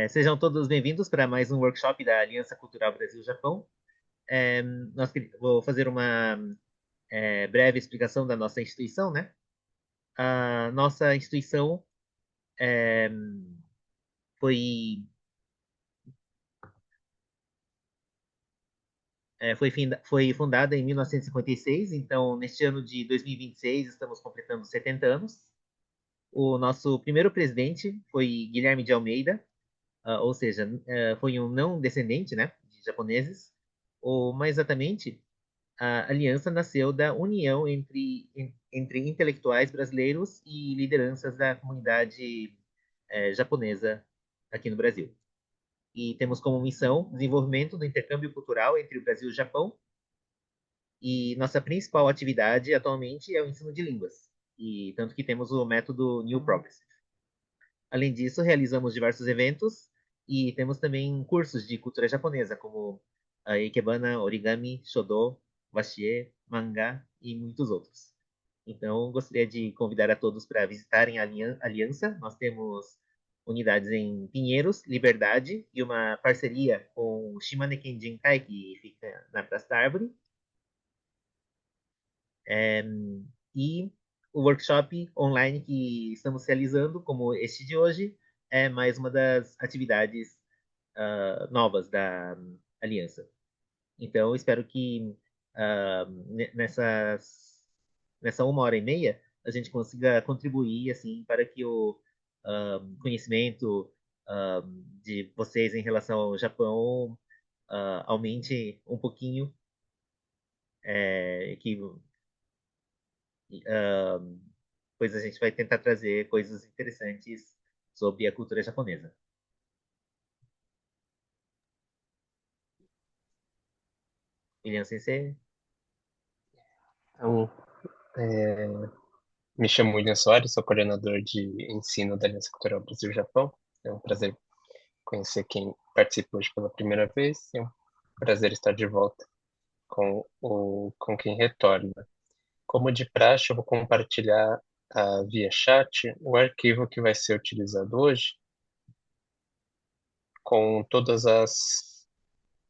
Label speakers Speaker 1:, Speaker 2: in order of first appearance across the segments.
Speaker 1: Sejam todos bem-vindos para mais um workshop da Aliança Cultural Brasil-Japão. Vou fazer uma breve explicação da nossa instituição, né? A nossa instituição é, foi, foi fundada em 1956, então, neste ano de 2026, estamos completando 70 anos. O nosso primeiro presidente foi Guilherme de Almeida, ou seja, foi um não descendente, né, de japoneses, ou mais exatamente, a aliança nasceu da união entre intelectuais brasileiros e lideranças da comunidade japonesa aqui no Brasil. E temos como missão o desenvolvimento do intercâmbio cultural entre o Brasil e o Japão. E nossa principal atividade atualmente é o ensino de línguas. E tanto que temos o método New Progressive. Além disso, realizamos diversos eventos e temos também cursos de cultura japonesa, como a Ikebana, Origami, Shodo, Washie, Mangá e muitos outros. Então, gostaria de convidar a todos para visitarem a Aliança. Nós temos unidades em Pinheiros, Liberdade e uma parceria com o Shimane Kenjinkai, que fica na Praça da Árvore. É, e o workshop online que estamos realizando, como este de hoje, é mais uma das atividades novas da Aliança. Então, espero que nessa 1 hora e meia a gente consiga contribuir assim para que o conhecimento de vocês em relação ao Japão aumente um pouquinho, que pois a gente vai tentar trazer coisas interessantes sobre a cultura japonesa. William Sensei?
Speaker 2: Então, é, me chamo William Soares, sou coordenador de ensino da Aliança Cultural Brasil-Japão. É um prazer conhecer quem participa hoje pela primeira vez e é um prazer estar de volta com quem retorna. Como de praxe, eu vou compartilhar via chat o arquivo que vai ser utilizado hoje com todas as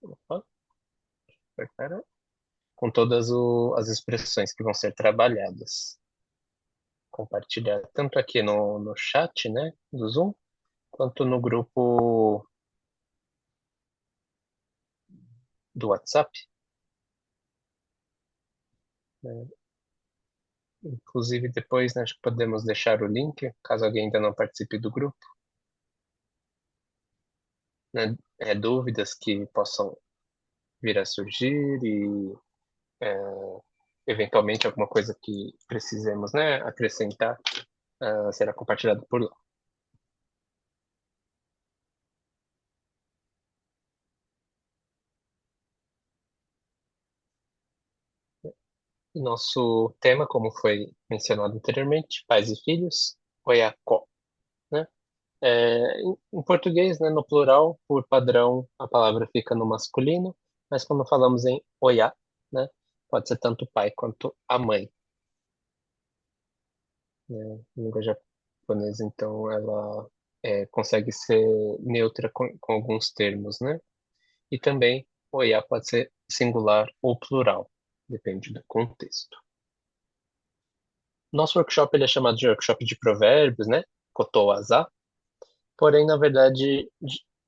Speaker 2: opa, pera, com as expressões que vão ser trabalhadas. Compartilhar tanto aqui no chat, né, do Zoom, quanto no grupo do WhatsApp, né? Inclusive, depois, né, acho que podemos deixar o link, caso alguém ainda não participe do grupo, né, dúvidas que possam vir a surgir e, é, eventualmente, alguma coisa que precisemos, né, acrescentar, será compartilhado por lá. Nosso tema, como foi mencionado anteriormente, pais e filhos, Oyako, né? Em português, né, no plural, por padrão, a palavra fica no masculino, mas quando falamos em oya, né, pode ser tanto o pai quanto a mãe, né? Em língua japonesa, então, ela consegue ser neutra com alguns termos, né? E também oya pode ser singular ou plural, depende do contexto. Nosso workshop ele é chamado de workshop de provérbios, né? Kotowaza. Porém, na verdade,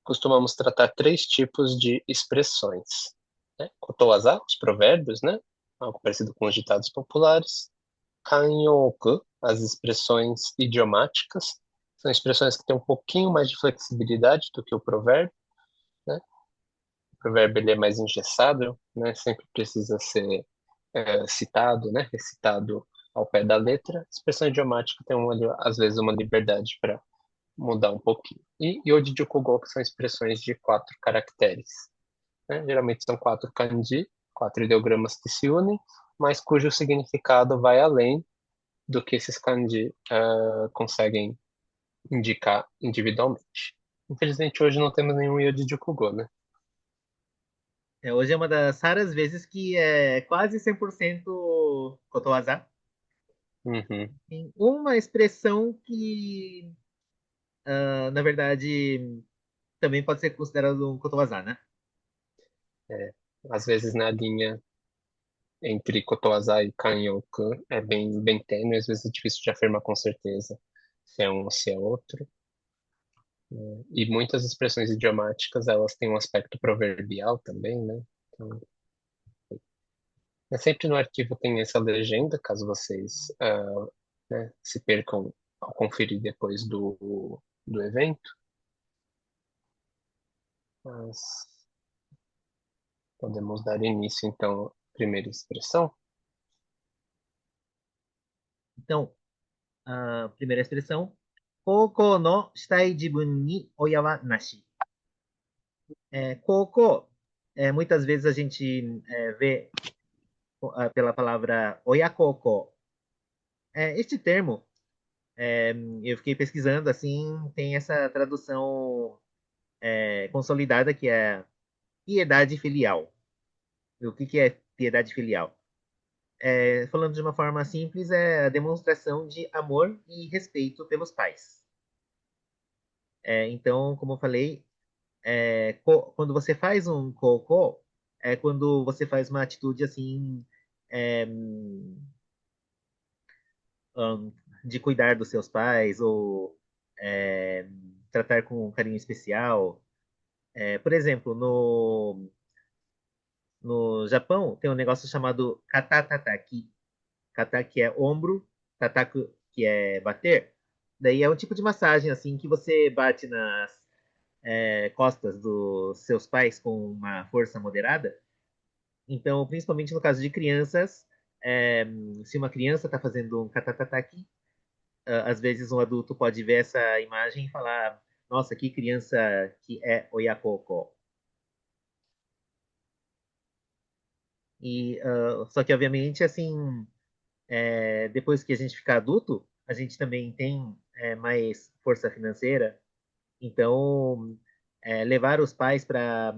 Speaker 2: costumamos tratar três tipos de expressões, né? Kotowaza, os provérbios, né? Algo parecido com os ditados populares. Kanyoku, as expressões idiomáticas. São expressões que têm um pouquinho mais de flexibilidade do que o provérbio, né? O provérbio ele é mais engessado, né? Sempre precisa ser citado, né? Recitado ao pé da letra. A expressão idiomática tem, às vezes, uma liberdade para mudar um pouquinho. E Yoji Jukugo, que são expressões de 4 caracteres, né? Geralmente são 4 kanji, 4 ideogramas que se unem, mas cujo significado vai além do que esses kanji conseguem indicar individualmente. Infelizmente, hoje não temos nenhum Yoji Jukugo, né?
Speaker 1: Hoje é uma das raras vezes que é quase 100% Kotowaza.
Speaker 2: Uhum.
Speaker 1: Tem uma expressão que, na verdade, também pode ser considerado um kotowaza, né?
Speaker 2: É, às vezes na linha entre kotowaza e kanyoku é bem tênue, às vezes é difícil de afirmar com certeza se é um ou se é outro. E muitas expressões idiomáticas, elas têm um aspecto proverbial também, né? Então, sempre no arquivo tem essa legenda, caso vocês né, se percam ao conferir depois do evento. Mas podemos dar início, então, à primeira expressão.
Speaker 1: Então, a primeira expressão, Koukou no shitai jibun ni oya wa nashi. Koukou, muitas vezes a gente vê pela palavra oyakoukou. Este termo, eu fiquei pesquisando, assim, tem essa tradução consolidada que é piedade filial. O que, que é piedade filial? Falando de uma forma simples, é a demonstração de amor e respeito pelos pais. Então, como eu falei, quando você faz um cocô, é quando você faz uma atitude assim é, um, de cuidar dos seus pais ou tratar com um carinho especial. Por exemplo, no Japão tem um negócio chamado katatataki. Kata, que é ombro, tataku, que é bater. Daí é um tipo de massagem assim que você bate nas costas dos seus pais com uma força moderada. Então, principalmente no caso de crianças, é, se uma criança está fazendo um katatataki, às vezes um adulto pode ver essa imagem e falar: Nossa, que criança que é oyakoko. Só que, obviamente, assim, depois que a gente ficar adulto, a gente também tem mais força financeira. Então, levar os pais para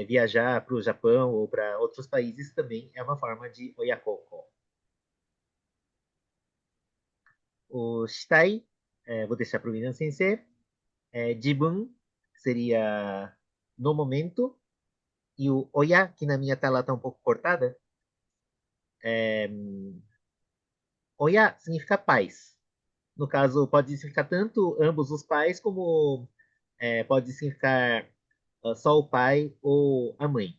Speaker 1: viajar para o Japão ou para outros países também é uma forma de oyakoko. O shitai, vou deixar para o William Sensei. Jibun seria no momento. E o oya, que na minha tela está um pouco cortada, é, oya significa pais. No caso, pode significar tanto ambos os pais, como pode significar só o pai ou a mãe.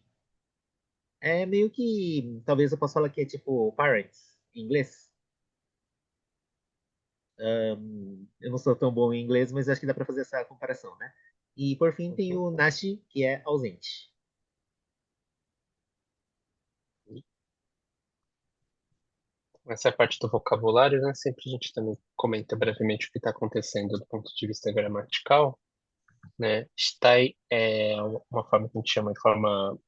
Speaker 1: É meio que, talvez eu possa falar que é tipo parents, em inglês. Eu não sou tão bom em inglês, mas acho que dá para fazer essa comparação, né? E por fim tem o nashi, que é ausente.
Speaker 2: Essa é a parte do vocabulário, né? Sempre a gente também comenta brevemente o que está acontecendo do ponto de vista gramatical, né? Shitai é uma forma que a gente chama de forma,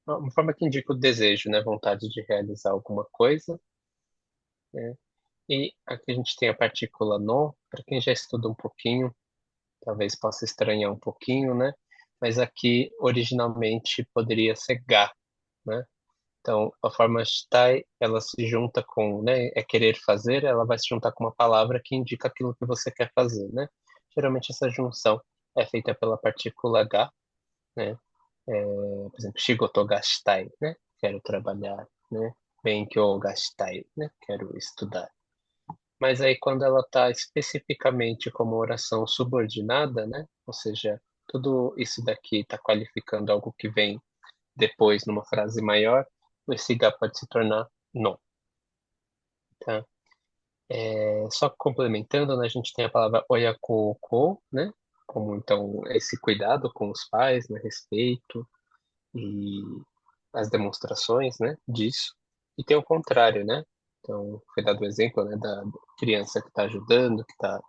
Speaker 2: uma forma que indica o desejo, né? Vontade de realizar alguma coisa, né? E aqui a gente tem a partícula no, para quem já estuda um pouquinho, talvez possa estranhar um pouquinho, né? Mas aqui originalmente poderia ser ga, né? Então, a forma shitai, ela se junta com, né, é querer fazer, ela vai se juntar com uma palavra que indica aquilo que você quer fazer, né? Geralmente essa junção é feita pela partícula ga, né? Por exemplo, shigoto ga shitai, né? Quero trabalhar, né? Benkyou ga shitai, né? Quero estudar. Mas aí quando ela está especificamente como oração subordinada, né? Ou seja, tudo isso daqui está qualificando algo que vem depois numa frase maior, esse ga pode se tornar no, tá? Só complementando, né, a gente tem a palavra oyakoko, né? Como então esse cuidado com os pais, né, respeito e as demonstrações, né, disso. E tem o contrário, né? Então, foi dado o exemplo, né, da criança que está ajudando, que está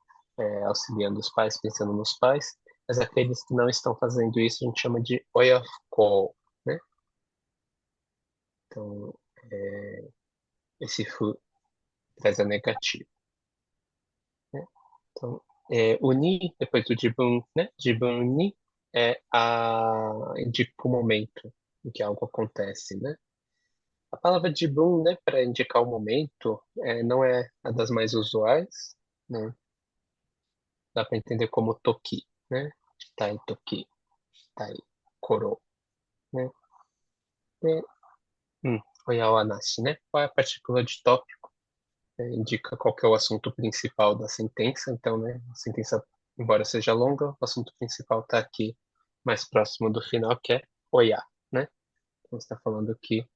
Speaker 2: auxiliando os pais, pensando nos pais, mas aqueles que não estão fazendo isso a gente chama de oyako, né? Então, esse fu traz a negativa, né? Então, o ni, depois do jibun, né? Jibun ni indica o momento em que algo acontece, né? A palavra jibun, né, para indicar o momento, não é a das mais usuais, né? Dá para entender como toki, né? Shitai toki, shitai koro, né? De, oya wa nashi, né? Qual é a partícula de tópico? Indica qual que é o assunto principal da sentença. Então, né? A sentença, embora seja longa, o assunto principal está aqui mais próximo do final, que é oya, né? Então, está falando que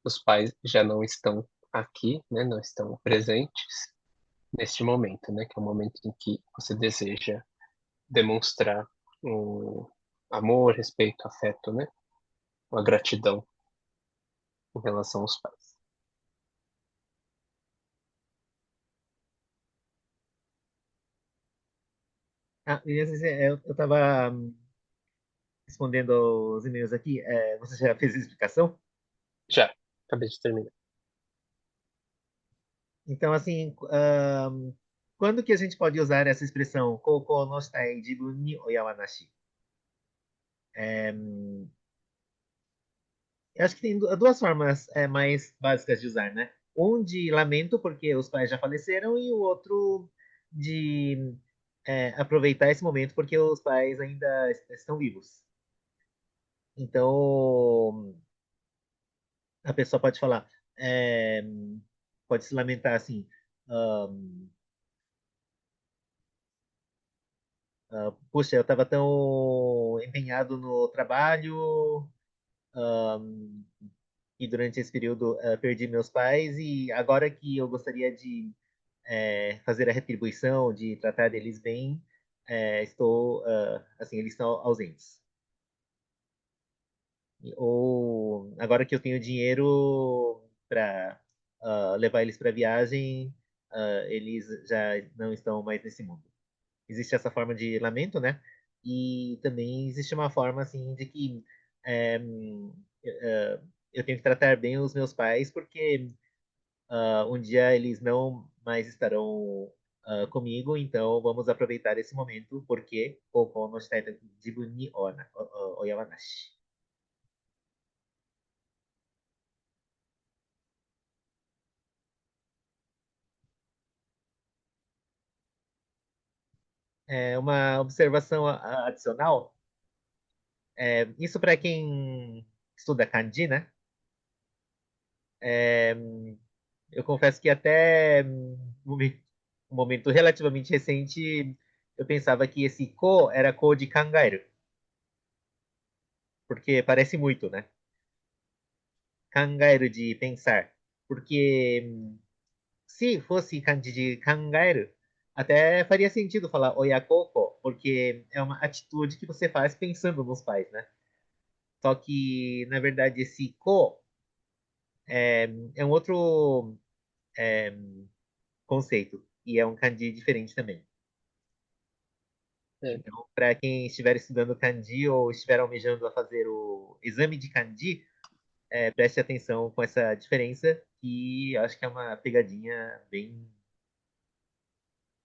Speaker 2: os pais já não estão aqui, né? Não estão presentes neste momento, né? Que é o momento em que você deseja demonstrar o amor, respeito, afeto, né? Uma gratidão em relação aos pais.
Speaker 1: Ah, eu estava respondendo os e-mails aqui. Você já fez a explicação?
Speaker 2: Já, acabei de terminar.
Speaker 1: Então, assim, quando que a gente pode usar essa expressão Koko no shitai jibun ni oya wa nashi? Eu acho que tem duas formas mais básicas de usar, né? Um de lamento porque os pais já faleceram e o outro de aproveitar esse momento porque os pais ainda estão vivos. Então, a pessoa pode falar, é, pode se lamentar assim, um, puxa, eu estava tão empenhado no trabalho, e durante esse período perdi meus pais e agora que eu gostaria de fazer a retribuição, de tratar deles bem, estou, assim, eles estão ausentes. Ou agora que eu tenho dinheiro para levar eles para viagem, eles já não estão mais nesse mundo. Existe essa forma de lamento, né? E também existe uma forma assim de que é, eu tenho que tratar bem os meus pais porque um dia eles não mais estarão comigo, então vamos aproveitar esse momento porque Koko no shitai jibu ni oyawanashi. Uma observação adicional, isso para quem estuda kanji, né? É, eu confesso que até um momento relativamente recente eu pensava que esse ko era ko de kangaeru, porque parece muito, né? Kangaeru de pensar. Porque se fosse kanji de kangaeru, até faria sentido falar oyakoko, porque é uma atitude que você faz pensando nos pais, né? Só que, na verdade, esse ko é um outro é, conceito, e é um kanji diferente também.
Speaker 2: É,
Speaker 1: Então, para quem estiver estudando kanji ou estiver almejando a fazer o exame de kanji, preste atenção com essa diferença, que eu acho que é uma pegadinha bem.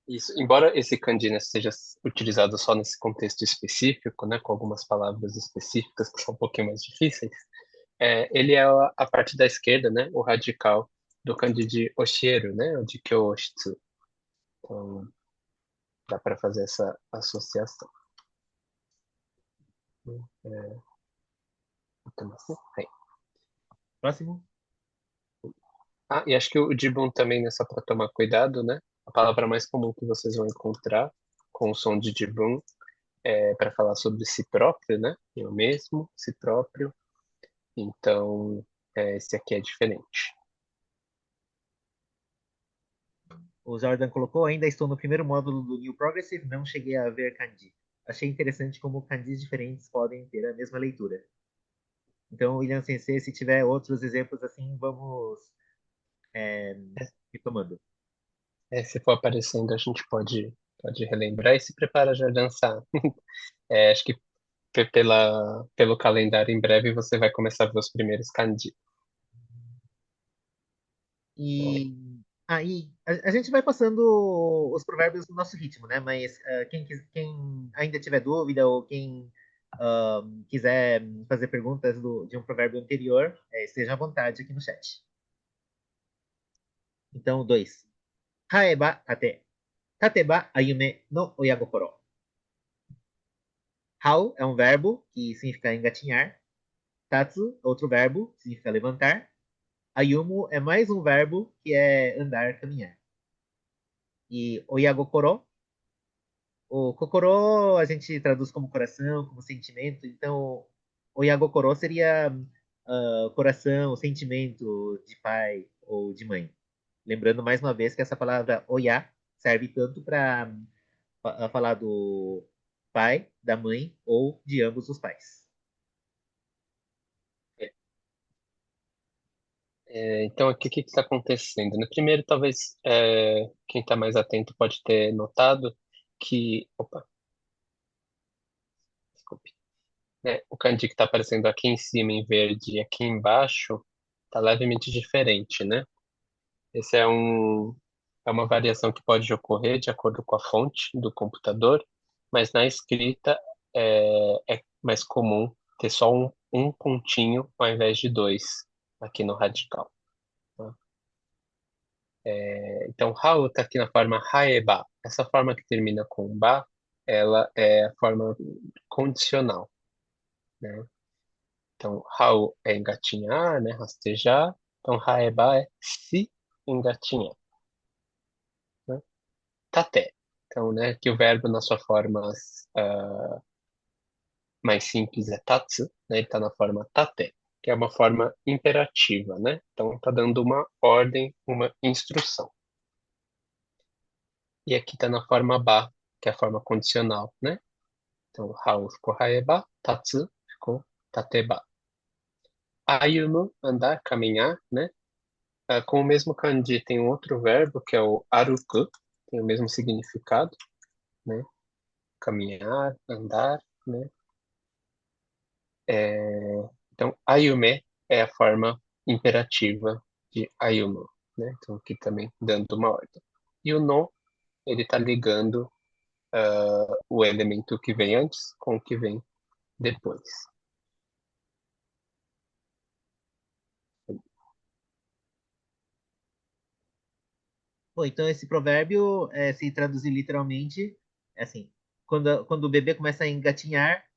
Speaker 2: isso, embora esse kanji, né, seja utilizado só nesse contexto específico, né, com algumas palavras específicas que são um pouquinho mais difíceis, ele é a parte da esquerda, né, o radical do kanji de oshieru, né, o de kyoshitsu. Então, dá para fazer essa associação. É, então, assim,
Speaker 1: Próximo.
Speaker 2: ah, e acho que o Dibum também, né, só para tomar cuidado, né? A palavra mais comum que vocês vão encontrar com o som de Dibum é para falar sobre si próprio, né? Eu mesmo, si próprio. Então, esse aqui é diferente.
Speaker 1: O Jordan colocou, ainda estou no primeiro módulo do New Progressive, não cheguei a ver kanji. Achei interessante como kanjis diferentes podem ter a mesma leitura. Então, William Sensei, se tiver outros exemplos assim, vamos é, retomando.
Speaker 2: Se for aparecendo, a gente pode relembrar e se prepara já dançar. Acho que pelo calendário, em breve você vai começar a ver os primeiros kanji.
Speaker 1: E aí a gente vai passando os provérbios no nosso ritmo, né? Mas quem ainda tiver dúvida ou quem quiser fazer perguntas de um provérbio anterior, esteja à vontade aqui no chat. Então, dois. Haeba tate. Tateba ayume no oyagokoro. Hau é um verbo que significa engatinhar. Tatsu, outro verbo, que significa levantar. Ayumu é mais um verbo que é andar, caminhar. E oyagokoro, o kokoro a gente traduz como coração, como sentimento. Então, oyagokoro seria coração, sentimento de pai ou de mãe. Lembrando mais uma vez que essa palavra oya serve tanto para falar do pai, da mãe ou de ambos os pais.
Speaker 2: Então, aqui o que está acontecendo? No primeiro, talvez quem está mais atento pode ter notado que, opa, desculpe, né, o kanji que está aparecendo aqui em cima em verde e aqui embaixo está levemente diferente, né? Esse é uma variação que pode ocorrer de acordo com a fonte do computador, mas na escrita é mais comum ter só um pontinho ao invés de dois aqui no radical. Tá? Então, hao está aqui na forma haeba. Essa forma que termina com ba, ela é a forma condicional, né? Então, hao é engatinhar, né? Rastejar. Então, haeba é se engatinhar, né? Tate. Então, né, que o verbo na sua forma mais simples é tatsu, né? Ele está na forma tate, que é uma forma imperativa, né? Então, está dando uma ordem, uma instrução. E aqui está na forma ba, que é a forma condicional, né? Então, hao ficou haeba, tatsu ficou tateba. Ayumu, andar, caminhar, né? Com o mesmo kanji tem um outro verbo, que é o aruku, tem o mesmo significado, né? Caminhar, andar, né? Então, ayume é a forma imperativa de ayumu, né? Então, aqui também dando uma ordem. E o no, ele está ligando o elemento que vem antes com o que vem depois.
Speaker 1: Bom, então esse provérbio, se traduzir literalmente, é assim: quando o bebê começa a engatinhar,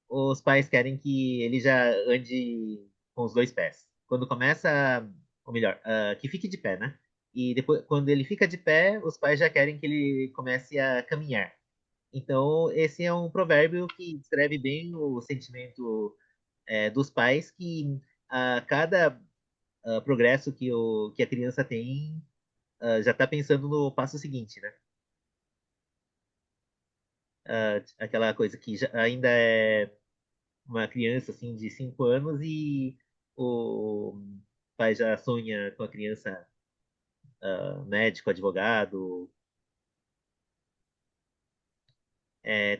Speaker 1: os pais querem que ele já ande com os dois pés. Quando começa, ou melhor, que fique de pé, né? E depois, quando ele fica de pé, os pais já querem que ele comece a caminhar. Então, esse é um provérbio que descreve bem o sentimento dos pais que a cada progresso que a criança tem, já está pensando no passo seguinte, né? Aquela coisa que ainda é uma criança assim de 5 anos e o pai já sonha com a criança médico, advogado.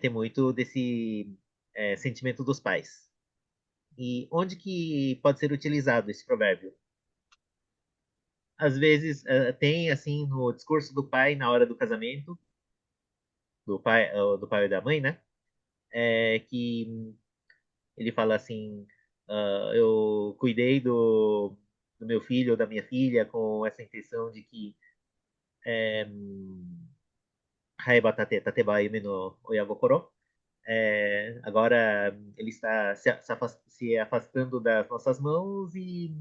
Speaker 1: Tem muito desse sentimento dos pais. E onde que pode ser utilizado esse provérbio? Às vezes tem assim no discurso do pai na hora do casamento, do pai e da mãe, né? Que ele fala assim: eu cuidei do meu filho ou da minha filha com essa intenção de que Raiba Tateba Yume no Oyagokoro. Agora ele está se afastando das nossas mãos e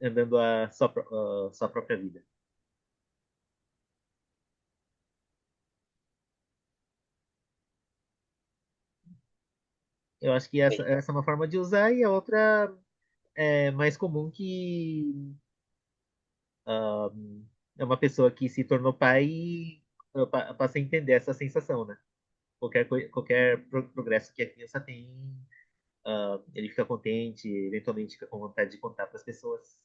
Speaker 1: andando sua própria vida. Eu acho que
Speaker 2: Sim.
Speaker 1: essa é uma forma de usar, e a outra é mais comum, que ah, é uma pessoa que se tornou pai e passa a entender essa sensação, né? Qualquer progresso que a criança tem, ele fica contente, eventualmente fica com vontade de contar para as pessoas.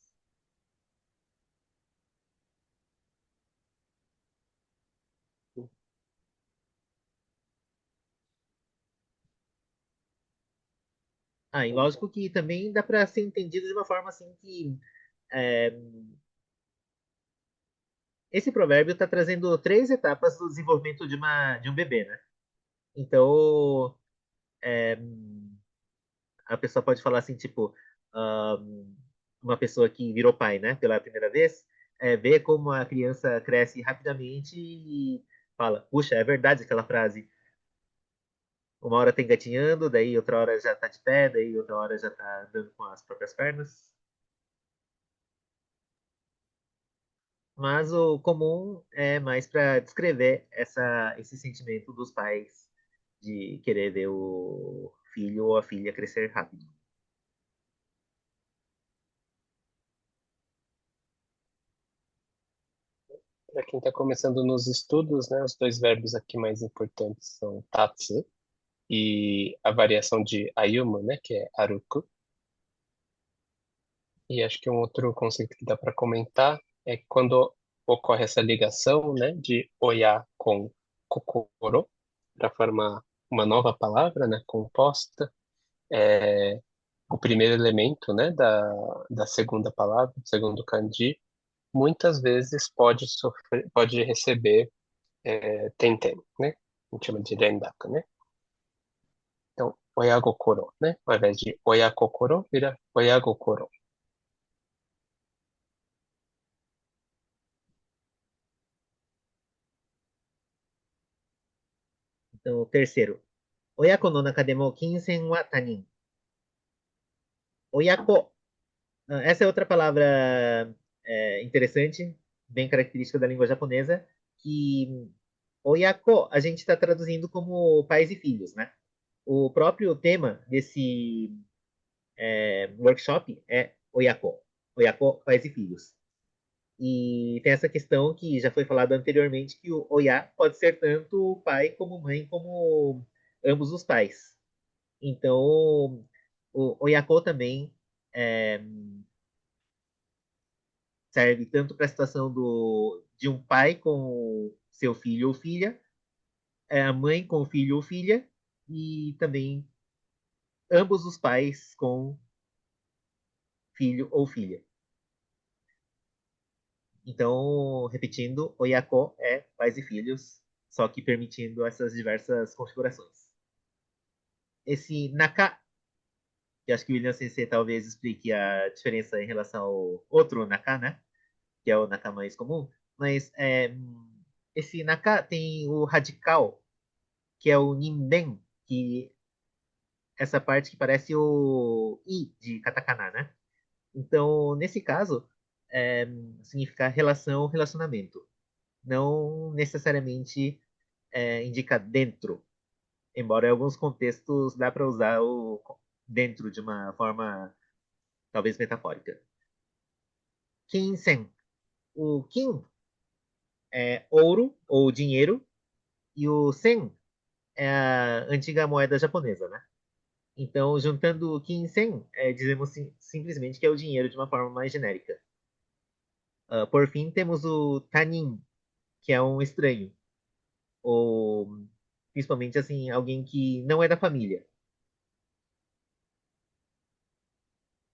Speaker 1: E lógico que também dá para ser entendido de uma forma assim que é, esse provérbio está trazendo três etapas do desenvolvimento de um bebê, né? Então, é, a pessoa pode falar assim, tipo, uma pessoa que virou pai, né, pela primeira vez, vê como a criança cresce rapidamente e fala: puxa, é verdade aquela frase. uma hora tá engatinhando, daí outra hora já tá de pé, daí outra hora já tá andando com as próprias pernas. Mas o comum é mais para descrever esse sentimento dos pais de querer ver o filho ou a filha crescer rápido.
Speaker 2: Para quem está começando nos estudos, né, os dois verbos aqui mais importantes são tatsu e a variação de ayumu, né, que é aruku. E acho que um outro conceito que dá para comentar é quando ocorre essa ligação, né, de oya com kokoro para formar uma nova palavra, né, composta. É, o primeiro elemento, né, da segunda palavra, segundo kanji, muitas vezes pode receber tenten, né? A gente chama de rendaku, né? Então, oyagokoro, né? Ao invés de oyakokoro, vira oyagokoro.
Speaker 1: Então, o terceiro. Oyako no naka demo kinsen wa tanin. Oyako. Essa é outra palavra interessante, bem característica da língua japonesa, que oyako a gente está traduzindo como pais e filhos, né? O próprio tema desse workshop é oyako. Oyako, pais e filhos. E tem essa questão que já foi falado anteriormente, que o oya pode ser tanto pai como mãe, como ambos os pais. Então, o oyako também é, serve tanto para a situação de um pai com seu filho ou filha, a mãe com o filho ou filha, e também ambos os pais com filho ou filha. Então, repetindo, oyako é pais e filhos, só que permitindo essas diversas configurações. Esse naka, que acho que o William Sensei talvez explique a diferença em relação ao outro naka, né? Que é o naka mais comum. Mas esse naka tem o radical, que é o nimben, que essa parte que parece o i de katakana, né? Então, nesse caso, é, significa relação, relacionamento. Não necessariamente indica dentro, embora em alguns contextos dá para usar o dentro de uma forma talvez metafórica. Kinsen. O kin é ouro ou dinheiro e o sen é a antiga moeda japonesa, né? Então, juntando kin e sen, dizemos simplesmente que é o dinheiro de uma forma mais genérica. Por fim, temos o tanin, que é um estranho, ou principalmente assim, alguém que não é da família.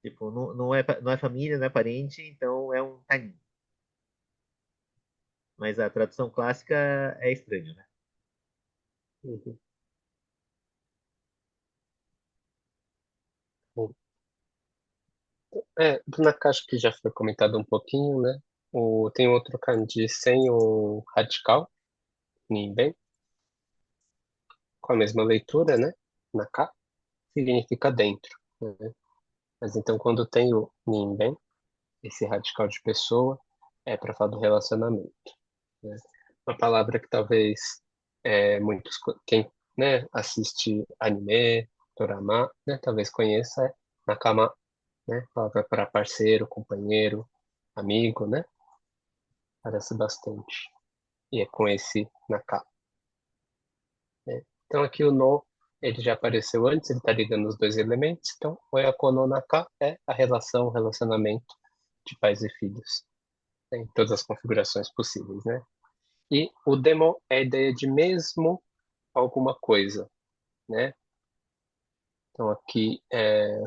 Speaker 1: Tipo, não é família, não é parente, então é um tanin. Mas a tradução clássica é estranho, né?
Speaker 2: Uhum. Bom, do Nakashi que já foi comentado um pouquinho, né? Tem outro kanji sem o radical, Ninben, com a mesma leitura, né? Naka significa dentro, né? Mas então quando tem o Ninben, esse radical de pessoa, é para falar do relacionamento, né? Uma palavra que talvez quem, né, assiste anime, dorama, né, talvez conheça é nakama, né? Palavra para parceiro, companheiro, amigo, né? Parece bastante. E é com esse naka, né? Então aqui o no, ele já apareceu antes, ele está ligando os dois elementos. Então, oyako no naka é a relação, o relacionamento de pais e filhos, né, em todas as configurações possíveis, né? E o demo é a ideia de mesmo alguma coisa, né? Então aqui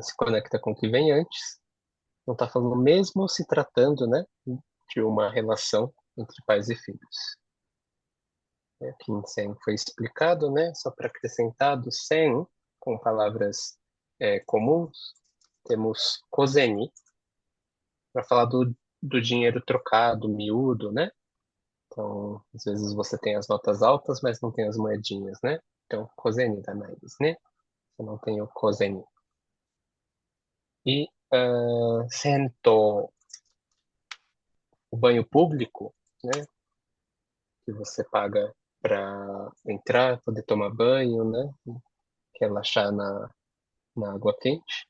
Speaker 2: se conecta com o que vem antes. Não está falando mesmo se tratando, né, de uma relação entre pais e filhos. Aqui em Sen foi explicado, né? Só para acrescentar do Sen, com palavras comuns, temos Kozeni, para falar do dinheiro trocado, miúdo, né? Então, às vezes você tem as notas altas, mas não tem as moedinhas, né? Então, kozeni danai desu né? Você não tem o kozeni. E sento, o banho público, né? Que você paga para entrar, poder tomar banho, né? Relaxar na água quente,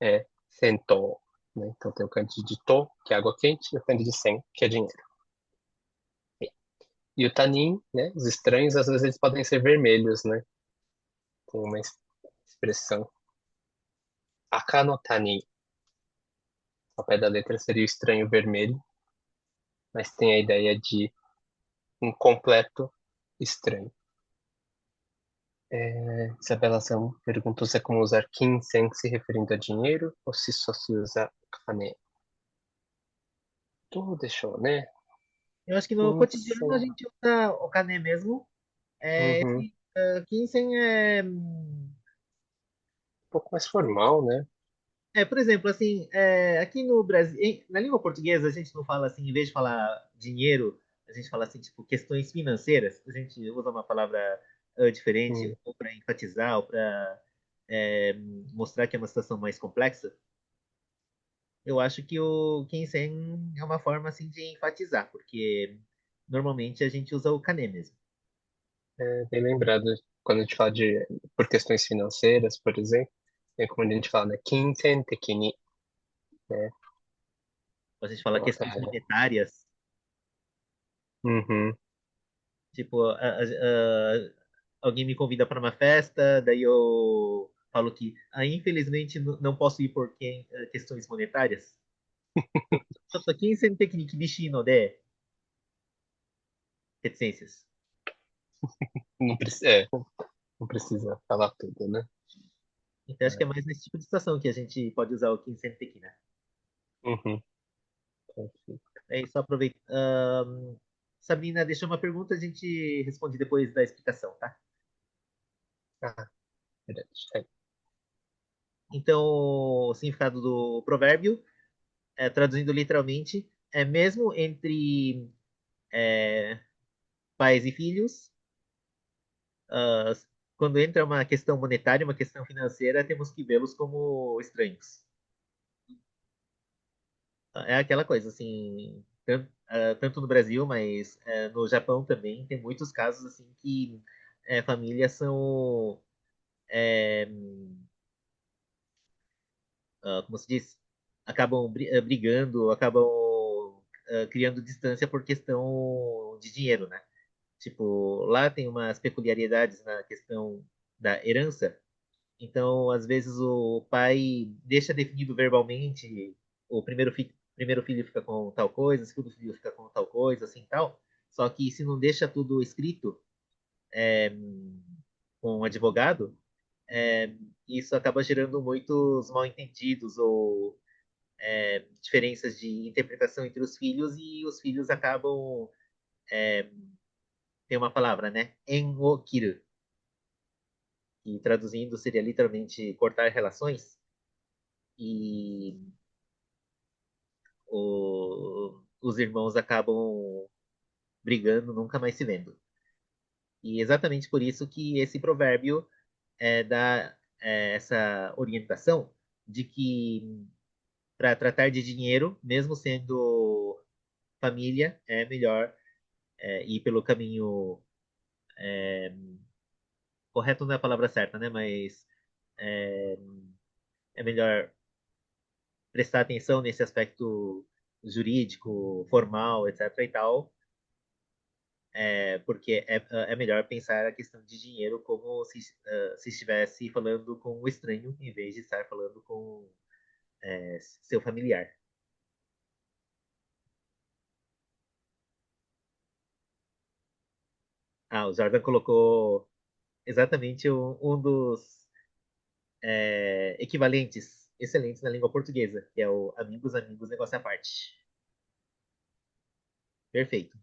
Speaker 2: é sento, né? Então tem o kanji de to, que é água quente, e o kanji de sen, que é dinheiro. E o tanin, né? Os estranhos, às vezes eles podem ser vermelhos, né? Tem uma expressão. Aka no tanin, ao pé da letra seria o estranho vermelho, mas tem a ideia de um completo estranho. Isabela Sam perguntou se é como usar kinsen se referindo a dinheiro ou se só se usa kane. Tudo deixou, né?
Speaker 1: Eu acho que no cotidiano a
Speaker 2: Kinsen.
Speaker 1: gente usa o kané mesmo.
Speaker 2: Uhum. Um
Speaker 1: Esse Kinsen
Speaker 2: pouco mais formal, né?
Speaker 1: por exemplo, assim, aqui no Brasil, na língua portuguesa, a gente não fala assim, em vez de falar dinheiro, a gente fala assim, tipo, questões financeiras. A gente usa uma palavra diferente,
Speaker 2: Hum,
Speaker 1: ou para enfatizar, ou para mostrar que é uma situação mais complexa. Eu acho que o Kinsen é uma forma, assim, de enfatizar, porque normalmente a gente usa o kané mesmo.
Speaker 2: bem lembrado. Quando a gente fala de por questões financeiras, por exemplo, é como a gente fala, né? Kinsen tekini, né?
Speaker 1: A gente fala
Speaker 2: Então,
Speaker 1: questões monetárias.
Speaker 2: uhum.
Speaker 1: Tipo, alguém me convida para uma festa, daí eu falo que, infelizmente, não posso ir por questões monetárias. Só que sem técnica bishino de reticências.
Speaker 2: Não, não precisa falar tudo, né?
Speaker 1: Então, acho que é mais nesse tipo de situação que a gente pode usar o Kinsen Teki, né?
Speaker 2: Uhum. Perfeito.
Speaker 1: É só aproveitar. Sabrina, deixa uma pergunta, a gente responde depois da explicação, tá?
Speaker 2: Ah, verdade. É.
Speaker 1: Então, o significado do provérbio, traduzindo literalmente, é mesmo entre é, pais e filhos, ah, quando entra uma questão monetária, uma questão financeira, temos que vê-los como estranhos. É aquela coisa, assim, tanto no Brasil, mas no Japão também, tem muitos casos, assim, que famílias são, é, como se diz, acabam brigando, acabam criando distância por questão de dinheiro, né? Tipo, lá tem umas peculiaridades na questão da herança. Então, às vezes, o pai deixa definido verbalmente, primeiro filho fica com tal coisa, o segundo filho fica com tal coisa, assim tal. Só que se não deixa tudo escrito com um advogado, é, isso acaba gerando muitos mal-entendidos ou diferenças de interpretação entre os filhos e os filhos acabam, tem uma palavra, né? Engokiru, que traduzindo seria literalmente cortar relações. E os irmãos acabam brigando, nunca mais se vendo. E exatamente por isso que esse provérbio dá essa orientação de que para tratar de dinheiro, mesmo sendo família, é melhor ir pelo caminho correto, não é a palavra certa, né? Mas é, é melhor prestar atenção nesse aspecto jurídico, formal, etc. e tal, porque é melhor pensar a questão de dinheiro como se estivesse falando com um estranho, em vez de estar falando com seu familiar. Ah, o Jordan colocou exatamente um dos equivalentes excelentes na língua portuguesa, que é o amigos, amigos, negócio à parte. Perfeito.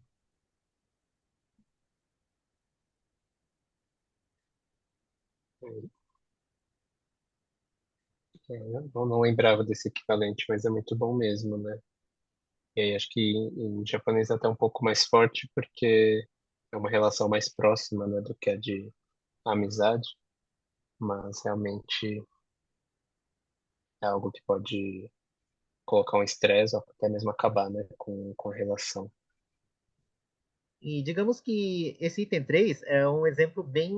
Speaker 2: Eu não lembrava desse equivalente, mas é muito bom mesmo, né? E aí acho que em japonês é até um pouco mais forte, porque é uma relação mais próxima, né, do que a de a amizade, mas realmente é algo que pode colocar um estresse ou até mesmo acabar, né, com a relação.
Speaker 1: E digamos que esse item 3 é um exemplo bem,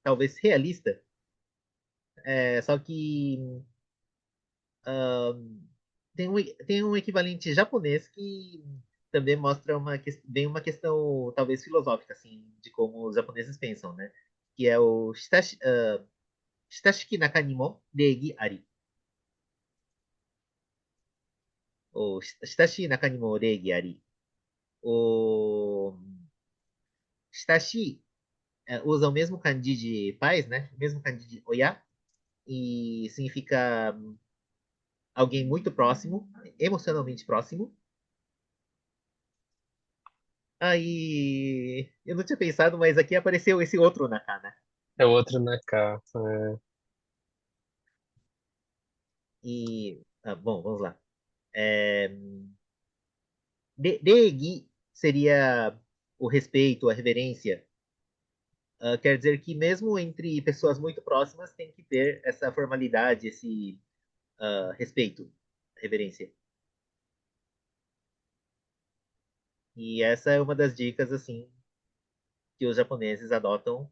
Speaker 1: talvez, realista. Só que tem um equivalente japonês que também mostra bem uma questão, talvez, filosófica, assim, de como os japoneses pensam, né? Que é o Shitashiki Nakanimo Reigi Ari. O Shitashiki Nakanimo Reigi Ari. O Shitashi usa o mesmo kanji de pais, né? O mesmo kanji de oya, e significa alguém muito próximo, emocionalmente próximo. Aí eu não tinha pensado, mas aqui apareceu esse outro Nakana.
Speaker 2: É outro na capa.
Speaker 1: Bom, vamos lá. É, Reigi seria o respeito, a reverência. Quer dizer que mesmo entre pessoas muito próximas tem que ter essa formalidade, esse respeito, reverência. E essa é uma das dicas assim que os japoneses adotam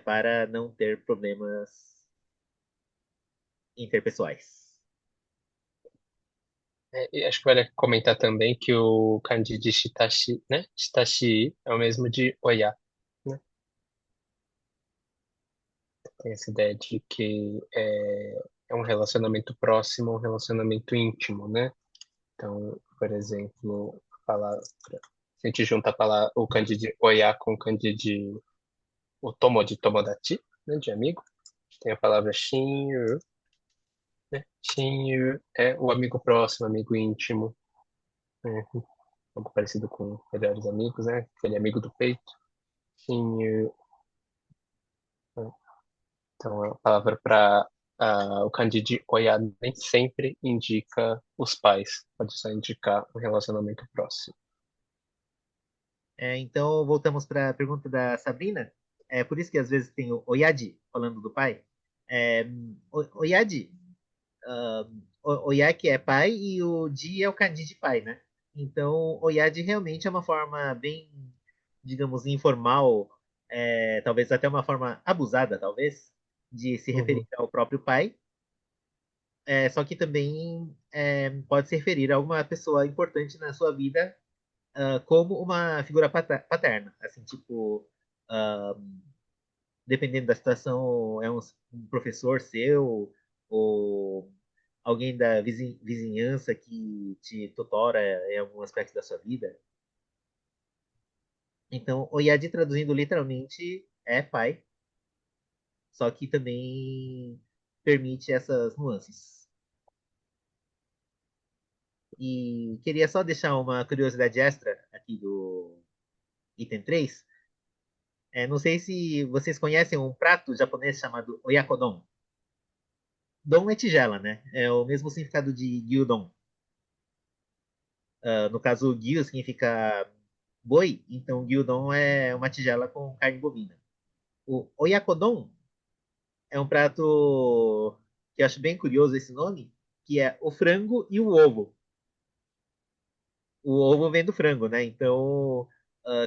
Speaker 1: para não ter problemas interpessoais.
Speaker 2: E acho que vale comentar também que o kanji de Shitashi, né? Shitashi é o mesmo de Oya, né? Tem essa ideia de que é um relacionamento próximo, um relacionamento íntimo, né? Então, por exemplo, a palavra, se a gente junta a palavra, o kanji de Oya com o kanji de o tomo de Tomodachi, né? De amigo, tem a palavra Shinyu, né? Shinyu é o amigo próximo, amigo íntimo, né? Algo parecido com melhores amigos, né? Aquele amigo do peito. Shinyu, né? Então, a palavra para o kanji de oya nem sempre indica os pais, pode só indicar um relacionamento próximo.
Speaker 1: Então, voltamos para a pergunta da Sabrina. É por isso que às vezes tem o Oyadi falando do pai. É, Oyadi, Oyaki é pai e o Di é o kanji de pai, né? Então, Oyadi realmente é uma forma bem, digamos, informal, talvez até uma forma abusada, talvez, de se referir
Speaker 2: Uhum,
Speaker 1: ao próprio pai. Só que também pode se referir a alguma pessoa importante na sua vida como uma figura paterna, assim, tipo, ah, dependendo da situação, é um professor seu ou alguém da vizinhança que te tutora em algum aspecto da sua vida. Então, o Yadi traduzindo literalmente é pai, só que também permite essas nuances. E queria só deixar uma curiosidade extra aqui do item 3. Não sei se vocês conhecem um prato japonês chamado oyakodon. Don é tigela, né? É o mesmo significado de gyudon. No caso, gyu significa boi, então gyudon é uma tigela com carne bovina. O oyakodon é um prato que eu acho bem curioso esse nome, que é o frango e o ovo. O ovo vem do frango, né? Então,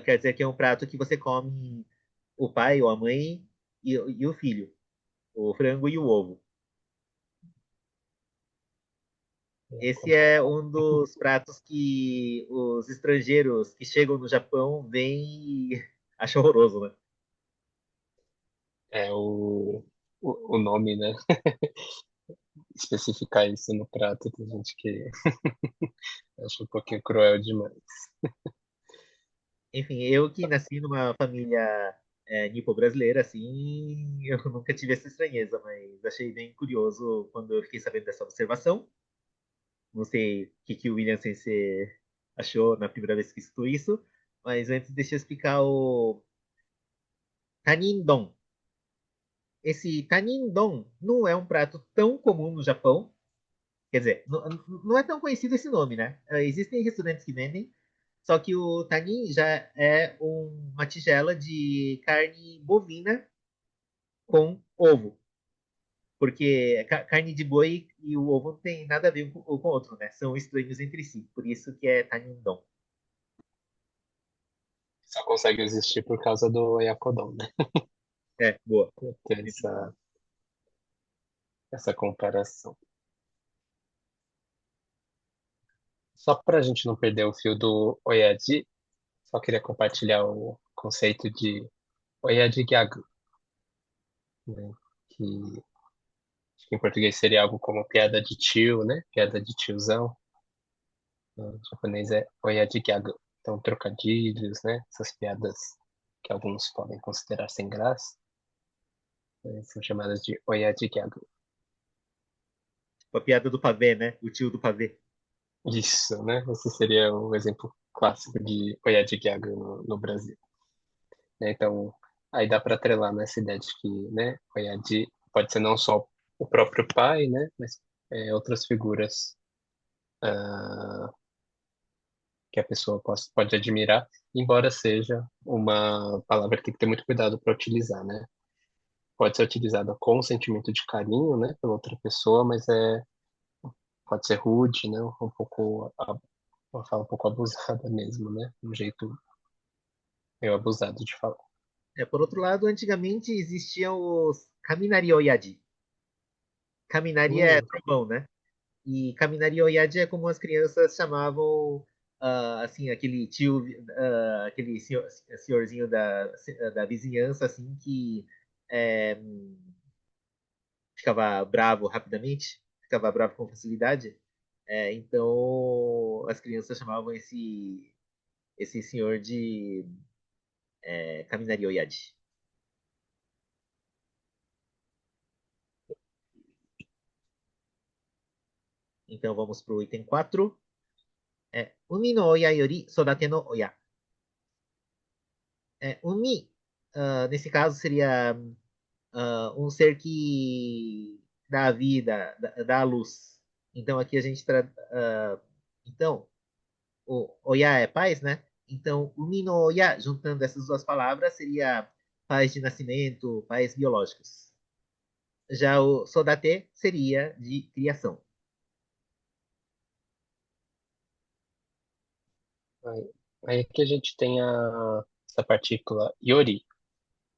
Speaker 1: quer dizer que é um prato que você come o pai ou a mãe e o filho. O frango e o ovo. Esse é um dos pratos que os estrangeiros que chegam no Japão veem e acham horroroso, né?
Speaker 2: é o nome, né? Especificar isso no prato, tem gente que acha um pouquinho cruel demais.
Speaker 1: Enfim, eu que nasci numa família nipo-brasileira, assim, eu nunca tive essa estranheza, mas achei bem curioso quando eu fiquei sabendo dessa observação. Não sei o que o William Sensei achou na primeira vez que escutou isso, mas antes deixa eu explicar o Tanindon. Esse Tanindon não é um prato tão comum no Japão. Quer dizer, não é tão conhecido esse nome, né? Existem restaurantes que vendem, Só que o tagin já é uma tigela de carne bovina com ovo. Porque carne de boi e o ovo não tem nada a ver um com o outro, né? São estranhos entre si. Por isso que é tagindon.
Speaker 2: Só consegue existir por causa do Oyakodon, né?
Speaker 1: É, boa.
Speaker 2: Ter essa comparação. Só para a gente não perder o fio do Oyaji, só queria compartilhar o conceito de Oyaji Gyagu, né? Que acho que em português seria algo como piada de tio, né? Piada de tiozão. Em japonês é Oyaji Gyagu. Então, trocadilhos, né? Essas piadas que alguns podem considerar sem graça, né? São chamadas de Oyaji Gyagu.
Speaker 1: A piada do pavê, né? O tio do pavê.
Speaker 2: Isso, né? Esse seria o exemplo clássico de Oyaji Gyagu no Brasil. Né? Então, aí dá para atrelar nessa ideia de que, né, Oyadi pode ser não só o próprio pai, né, mas outras figuras que a pessoa pode admirar, embora seja uma palavra que tem que ter muito cuidado para utilizar, né? Pode ser utilizada com um sentimento de carinho, né, pela outra pessoa, mas pode ser rude, né, um pouco uma fala um pouco abusada mesmo, né, um jeito meio abusado de falar.
Speaker 1: Por outro lado, antigamente existiam os Kaminari Oyadi. Kaminari é
Speaker 2: Hum,
Speaker 1: trovão, né? E Kaminari Oyadi é como as crianças chamavam, assim, aquele tio, aquele senhorzinho da vizinhança, assim, que é, ficava bravo rapidamente, ficava bravo com facilidade. Então, as crianças chamavam esse senhor de Kaminari Oyadi. Então, vamos para o item 4. Umi no oya yori sodate no oya. Umi, nesse caso, seria um ser que dá a vida, dá a luz. Então, aqui a gente então, o oya é pais, né? Então, umi no oya, juntando essas duas palavras, seria pais de nascimento, pais biológicos. Já o sodate seria de criação.
Speaker 2: aí, aí aqui a gente tem essa partícula Yori,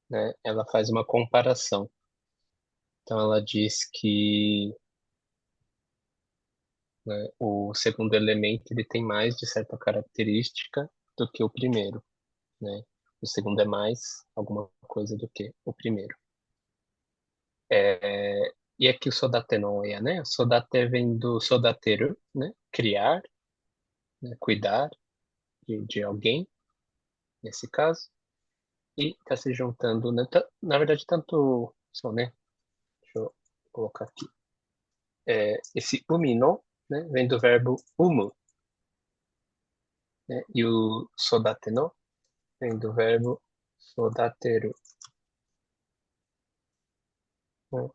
Speaker 2: né? Ela faz uma comparação. Então ela diz que, né, o segundo elemento ele tem mais de certa característica do que o primeiro, né? O segundo é mais alguma coisa do que o primeiro. E aqui o sodatenoia, né? Sodate vem do sodateru, né? Criar, né? Cuidar de alguém, nesse caso. E está se juntando, né? Na verdade, tanto só, né? Deixa eu colocar aqui. Esse umino, né? Vem do verbo umu, né? E o sodateno vem do verbo sodateru, né?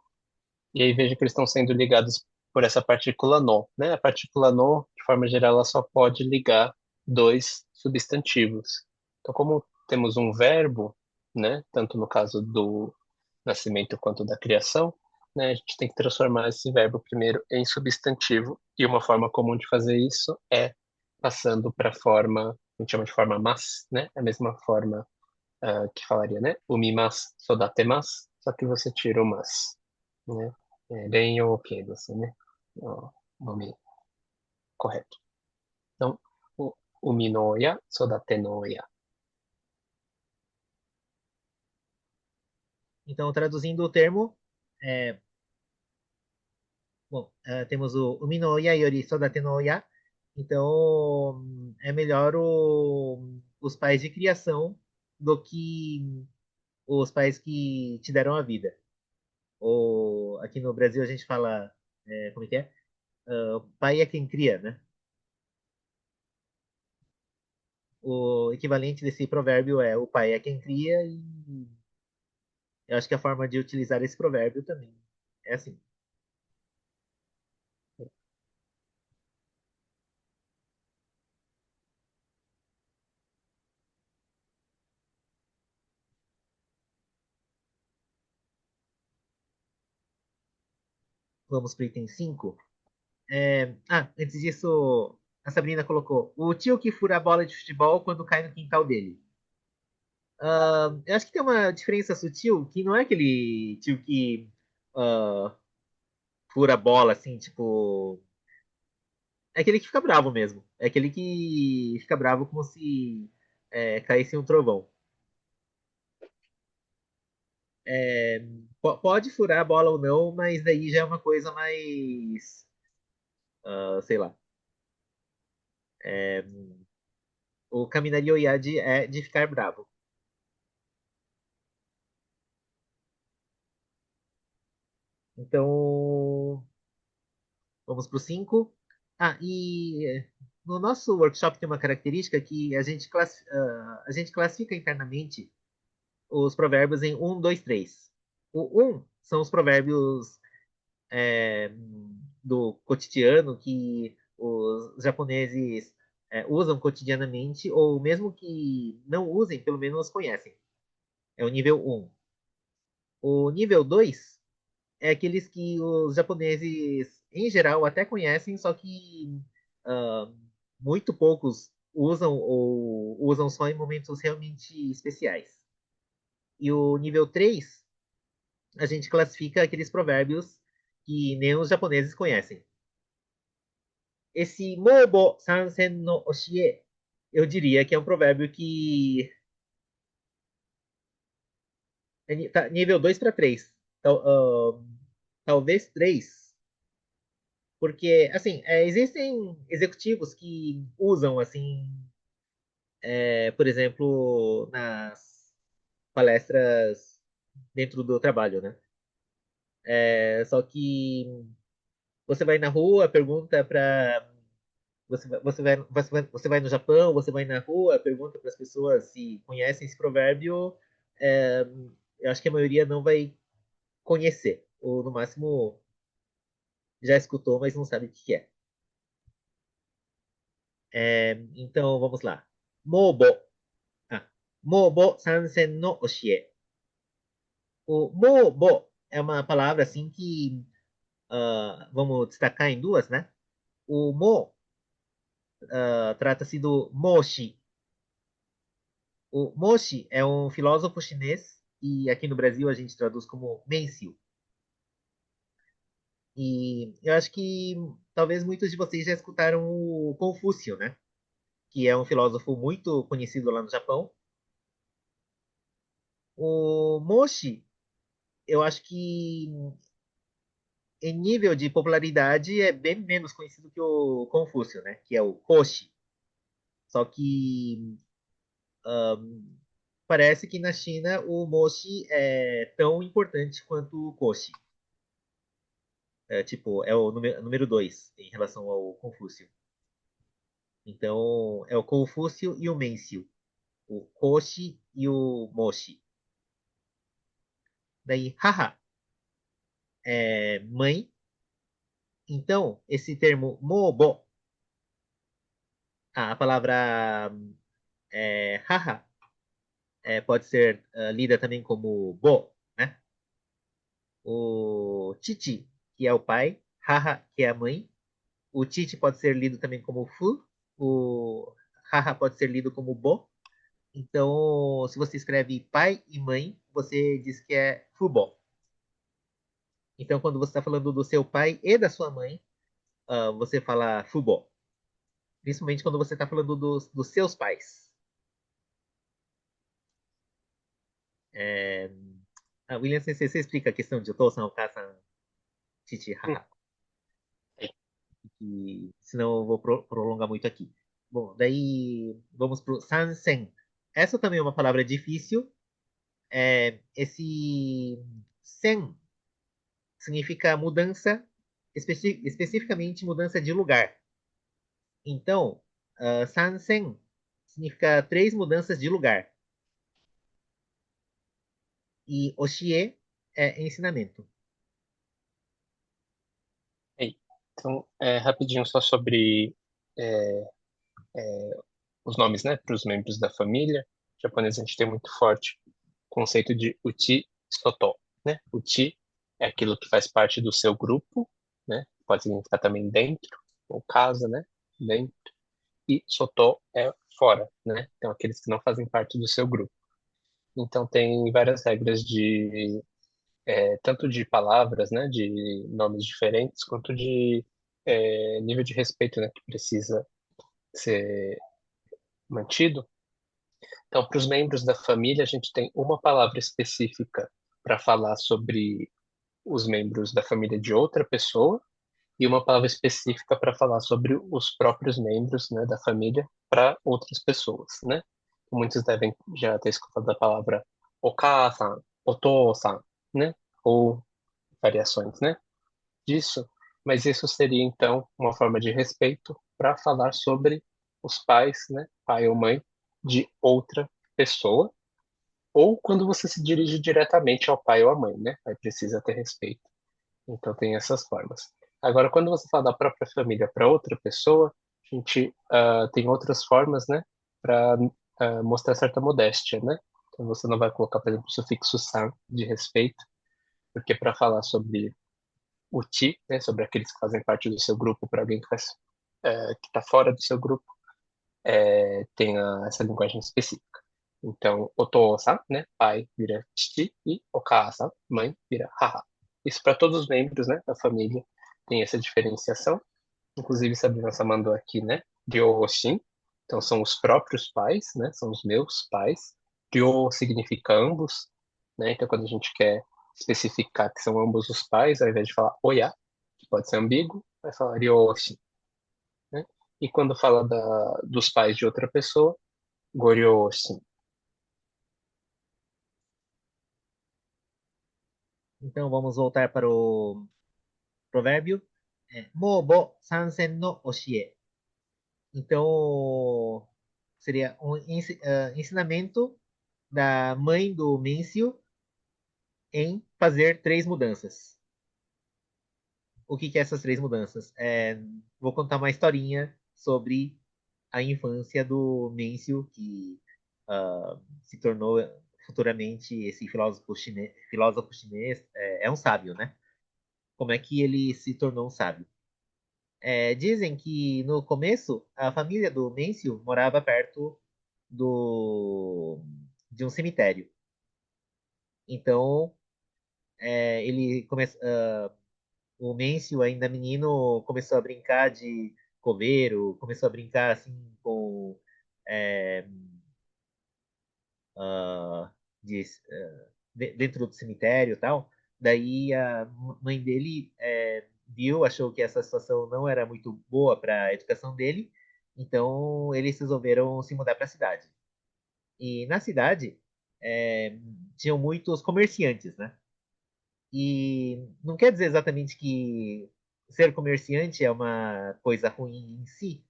Speaker 2: E aí veja que eles estão sendo ligados por essa partícula no, né? A partícula no, de forma geral, ela só pode ligar dois substantivos. Então, como temos um verbo, né? Tanto no caso do nascimento quanto da criação, né? A gente tem que transformar esse verbo primeiro em substantivo. E uma forma comum de fazer isso é passando para a forma, a gente chama de forma mas, né? A mesma forma que falaria, né? Umimas, sodatemas, só que você tira o mas, né? É bem ok, assim, né? O nome correto. Então, uminoya, sodatenoya.
Speaker 1: Então, traduzindo o termo, é, bom, temos o umi no oya yori sodate no oya. Então, é melhor os pais de criação do que os pais que te deram a vida. Ou aqui no Brasil a gente fala, como é que é? Pai é quem cria, né? O equivalente desse provérbio é o pai é quem cria e eu acho que a forma de utilizar esse provérbio também é assim. Vamos para o item 5. Antes disso, a Sabrina colocou o tio que fura a bola de futebol quando cai no quintal dele. Eu acho que tem uma diferença sutil, que não é aquele tio que ah, fura a bola, assim, tipo. É aquele que fica bravo mesmo. É aquele que fica bravo como se caísse um trovão. É, pode furar a bola ou não, mas daí já é uma coisa mais. Sei lá. O Kaminari Oyadi é de ficar bravo. Então, vamos para o 5. No nosso workshop tem uma característica que a gente classifica internamente os provérbios em um, 2, 3. O um são os provérbios é, do cotidiano que os japoneses usam cotidianamente, ou mesmo que não usem, pelo menos conhecem. É o nível um. O nível 2 é aqueles que os japoneses, em geral, até conhecem, só que ah, muito poucos usam ou usam só em momentos realmente especiais. E o nível 3 a gente classifica aqueles provérbios que nem os japoneses conhecem. Esse Mobo Sansen no Oshie, eu diria que é um provérbio que é tá, nível 2 para 3. Talvez 3. Porque, assim, existem executivos que usam, assim, por exemplo, nas palestras dentro do trabalho, né? Só que você vai na rua, pergunta para você vai no Japão, você vai na rua, pergunta para as pessoas se conhecem esse provérbio. é, eu acho que a maioria não vai conhecer, ou no máximo já escutou, mas não sabe o que é. Então vamos lá. Mobo. Ah, Mobo Sansen no Oshie. O Mobo é uma palavra assim que vamos destacar em duas, né? O Mo trata-se do Moshi. O Moshi é um filósofo chinês e aqui no Brasil a gente traduz como Menciu. E eu acho que talvez muitos de vocês já escutaram o Confúcio, né? Que é um filósofo muito conhecido lá no Japão. O Moshi, eu acho que em nível de popularidade é bem menos conhecido que o Confúcio, né? Que é o Hoshi. Só que parece que na China o Moshi é tão importante quanto o Koshi. Tipo, é o número 2 em relação ao Confúcio. Então, é o Confúcio e o Menciu. O Koshi e o Moshi. Daí, haha, é mãe. Então, esse termo mobo, a palavra haha, pode ser lida também como bo, né? O chichi, que é o pai, haha, que é a mãe. O chichi pode ser lido também como fu, o haha pode ser lido como bo. Então, se você escreve pai e mãe, você diz que é fubo. Então, quando você está falando do seu pai e da sua mãe, você fala fubo. Principalmente quando você está falando dos seus pais. É... William Sensei, você explica a questão de Otosan, Okasan, Chichi,
Speaker 2: Hum,
Speaker 1: Haha. Que, senão eu vou prolongar muito aqui. Bom, daí vamos para o Sansen. Essa também é uma palavra difícil. Esse sen significa mudança, especificamente mudança de lugar. Então, Sansen significa três mudanças de lugar. E Oshie é ensinamento.
Speaker 2: aí. Então, rapidinho só sobre é, os nomes, né, para os membros da família. Em japonês a gente tem muito forte o conceito de uchi soto, né? Uchi é aquilo que faz parte do seu grupo, pode significar também dentro, ou casa, né? Dentro. E Sotô é fora, né? Então, aqueles que não fazem parte do seu grupo. Então, tem várias regras de tanto de palavras, né, de nomes diferentes, quanto de nível de respeito, né, que precisa ser mantido. Então, para os membros da família, a gente tem uma palavra específica para falar sobre os membros da família de outra pessoa e uma palavra específica para falar sobre os próprios membros, né, da família para outras pessoas, né? Muitos devem já ter escutado a palavra oka-san, oto-san, né? Ou variações, né? Disso, mas isso seria então uma forma de respeito para falar sobre os pais, né, pai ou mãe de outra pessoa, ou quando você se dirige diretamente ao pai ou à mãe, né? Aí precisa ter respeito. Então tem essas formas. Agora, quando você fala da própria família para outra pessoa, a gente tem outras formas, né, para mostrar certa modéstia, né? Então você não vai colocar, por exemplo, o sufixo san de respeito, porque para falar sobre o ti, né, sobre aqueles que fazem parte do seu grupo, para alguém que faz, que está fora do seu grupo, tem essa linguagem específica. Então, oto-san, né, pai, vira chichi, e oka-san, mãe, vira haha. Isso para todos os membros, né, da família tem essa diferenciação. Inclusive, Sabrina mandou aqui, né, ryoshin, então são os próprios pais, né, são os meus pais. Ryo significa ambos, né, então quando a gente quer especificar que são ambos os pais, ao invés de falar oya, que pode ser ambíguo, vai falar ryoshin, né? E quando fala dos pais de outra pessoa, goryoshin.
Speaker 1: Então vamos voltar para o provérbio. Mobo sansen no oshie. Então seria um ensinamento da mãe do Mêncio em fazer três mudanças. O que que é essas três mudanças? Vou contar uma historinha sobre a infância do Mêncio, que se tornou futuramente esse filósofo chinês, é um sábio, né? Como é que ele se tornou um sábio? Dizem que no começo a família do Mêncio morava perto de um cemitério. Então ele começou, o Mêncio, ainda menino, começou a brincar de coveiro, começou a brincar assim com é, ah, de, dentro do cemitério e tal. Daí a mãe dele viu, achou que essa situação não era muito boa para a educação dele, então eles resolveram se mudar para a cidade. E na cidade tinham muitos comerciantes, né? E não quer dizer exatamente que ser comerciante é uma coisa ruim em si,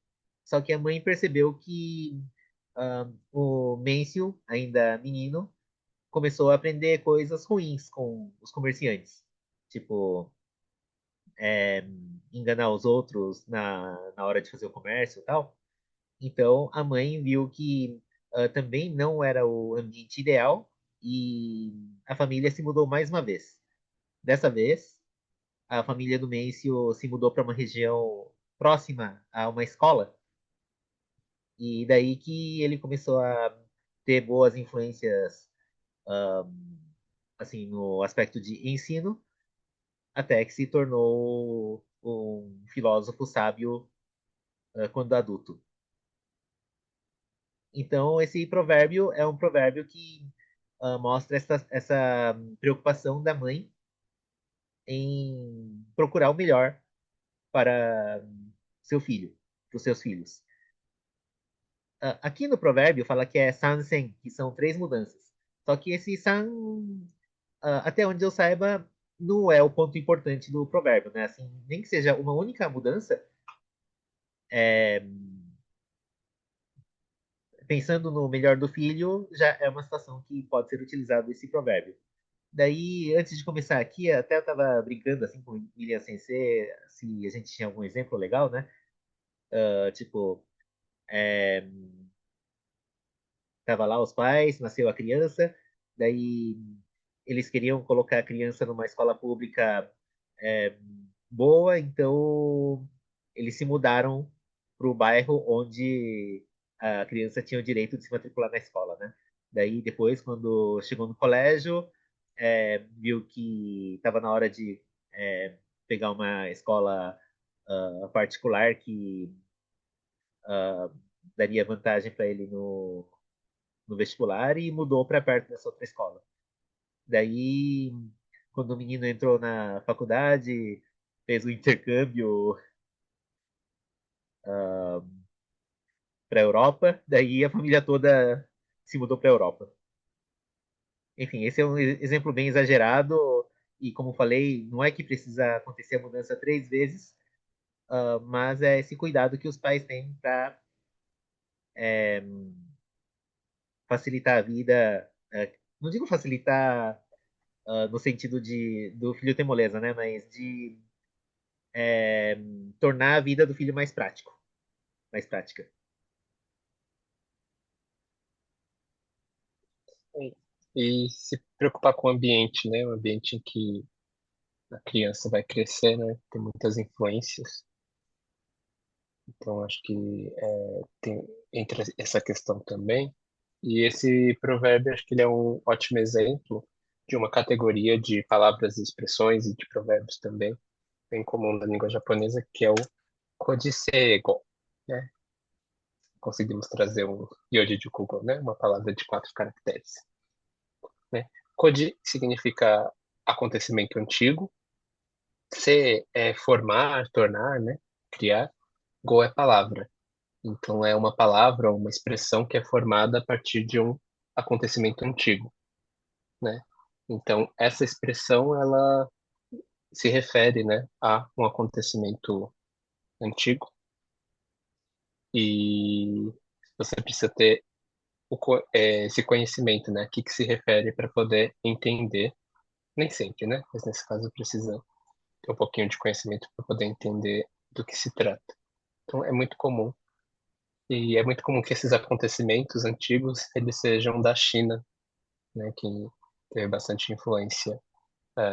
Speaker 1: só que a mãe percebeu que o Mêncio, ainda menino, começou a aprender coisas ruins com os comerciantes. Tipo, enganar os outros na hora de fazer o comércio e tal. Então, a mãe viu que também não era o ambiente ideal e a família se mudou mais uma vez. Dessa vez, a família do Mêncio se mudou para uma região próxima a uma escola. E daí que ele começou a ter boas influências, assim, no aspecto de ensino, até que se tornou um filósofo sábio quando adulto. Então, esse provérbio é um provérbio que mostra essa preocupação da mãe em procurar o melhor para seu filho, para os seus filhos. Aqui no provérbio fala que é sansen, que são três mudanças. Só que esse san, até onde eu saiba, não é o ponto importante do provérbio, né? Assim, nem que seja uma única mudança, é, pensando no melhor do filho, já é uma situação que pode ser utilizado esse provérbio. Daí, antes de começar aqui, até eu estava brincando assim com o William Sensei, se a gente tinha algum exemplo legal, né? Tipo, tava lá os pais, nasceu a criança, daí eles queriam colocar a criança numa escola pública boa, então eles se mudaram para o bairro onde a criança tinha o direito de se matricular na escola, né? Daí depois, quando chegou no colégio, viu que estava na hora de pegar uma escola particular que daria vantagem para ele no vestibular e mudou para perto dessa outra escola. Daí, quando o menino entrou na faculdade, fez o intercâmbio para a Europa, daí a família toda se mudou para a Europa. Enfim, esse é um exemplo bem exagerado e, como falei, não é que precisa acontecer a mudança 3 vezes, mas é esse cuidado que os pais têm para facilitar a vida. Não digo facilitar no sentido de do filho ter moleza, né? Mas de tornar a vida do filho mais prático, mais prática.
Speaker 2: E se preocupar com o ambiente, né? O ambiente em que a criança vai crescer, né? Tem muitas influências. Então, acho que tem entra essa questão também. E esse provérbio, acho que ele é um ótimo exemplo de uma categoria de palavras e expressões e de provérbios também, bem comum na língua japonesa, que é o Kodiseigo, né? Conseguimos trazer um Yoji de Google, né? Uma palavra de 4 caracteres, né? Kodi significa acontecimento antigo, se é formar, tornar, né? Criar. Go é palavra. Então é uma palavra, uma expressão que é formada a partir de um acontecimento antigo, né? Então essa expressão ela se refere, né, a um acontecimento antigo e você precisa ter esse conhecimento, né? O que se refere para poder entender. Nem sempre, né? Mas nesse caso precisa ter um pouquinho de conhecimento para poder entender do que se trata. Então é muito comum. E é muito comum que esses acontecimentos antigos eles sejam da China, né? Que teve bastante influência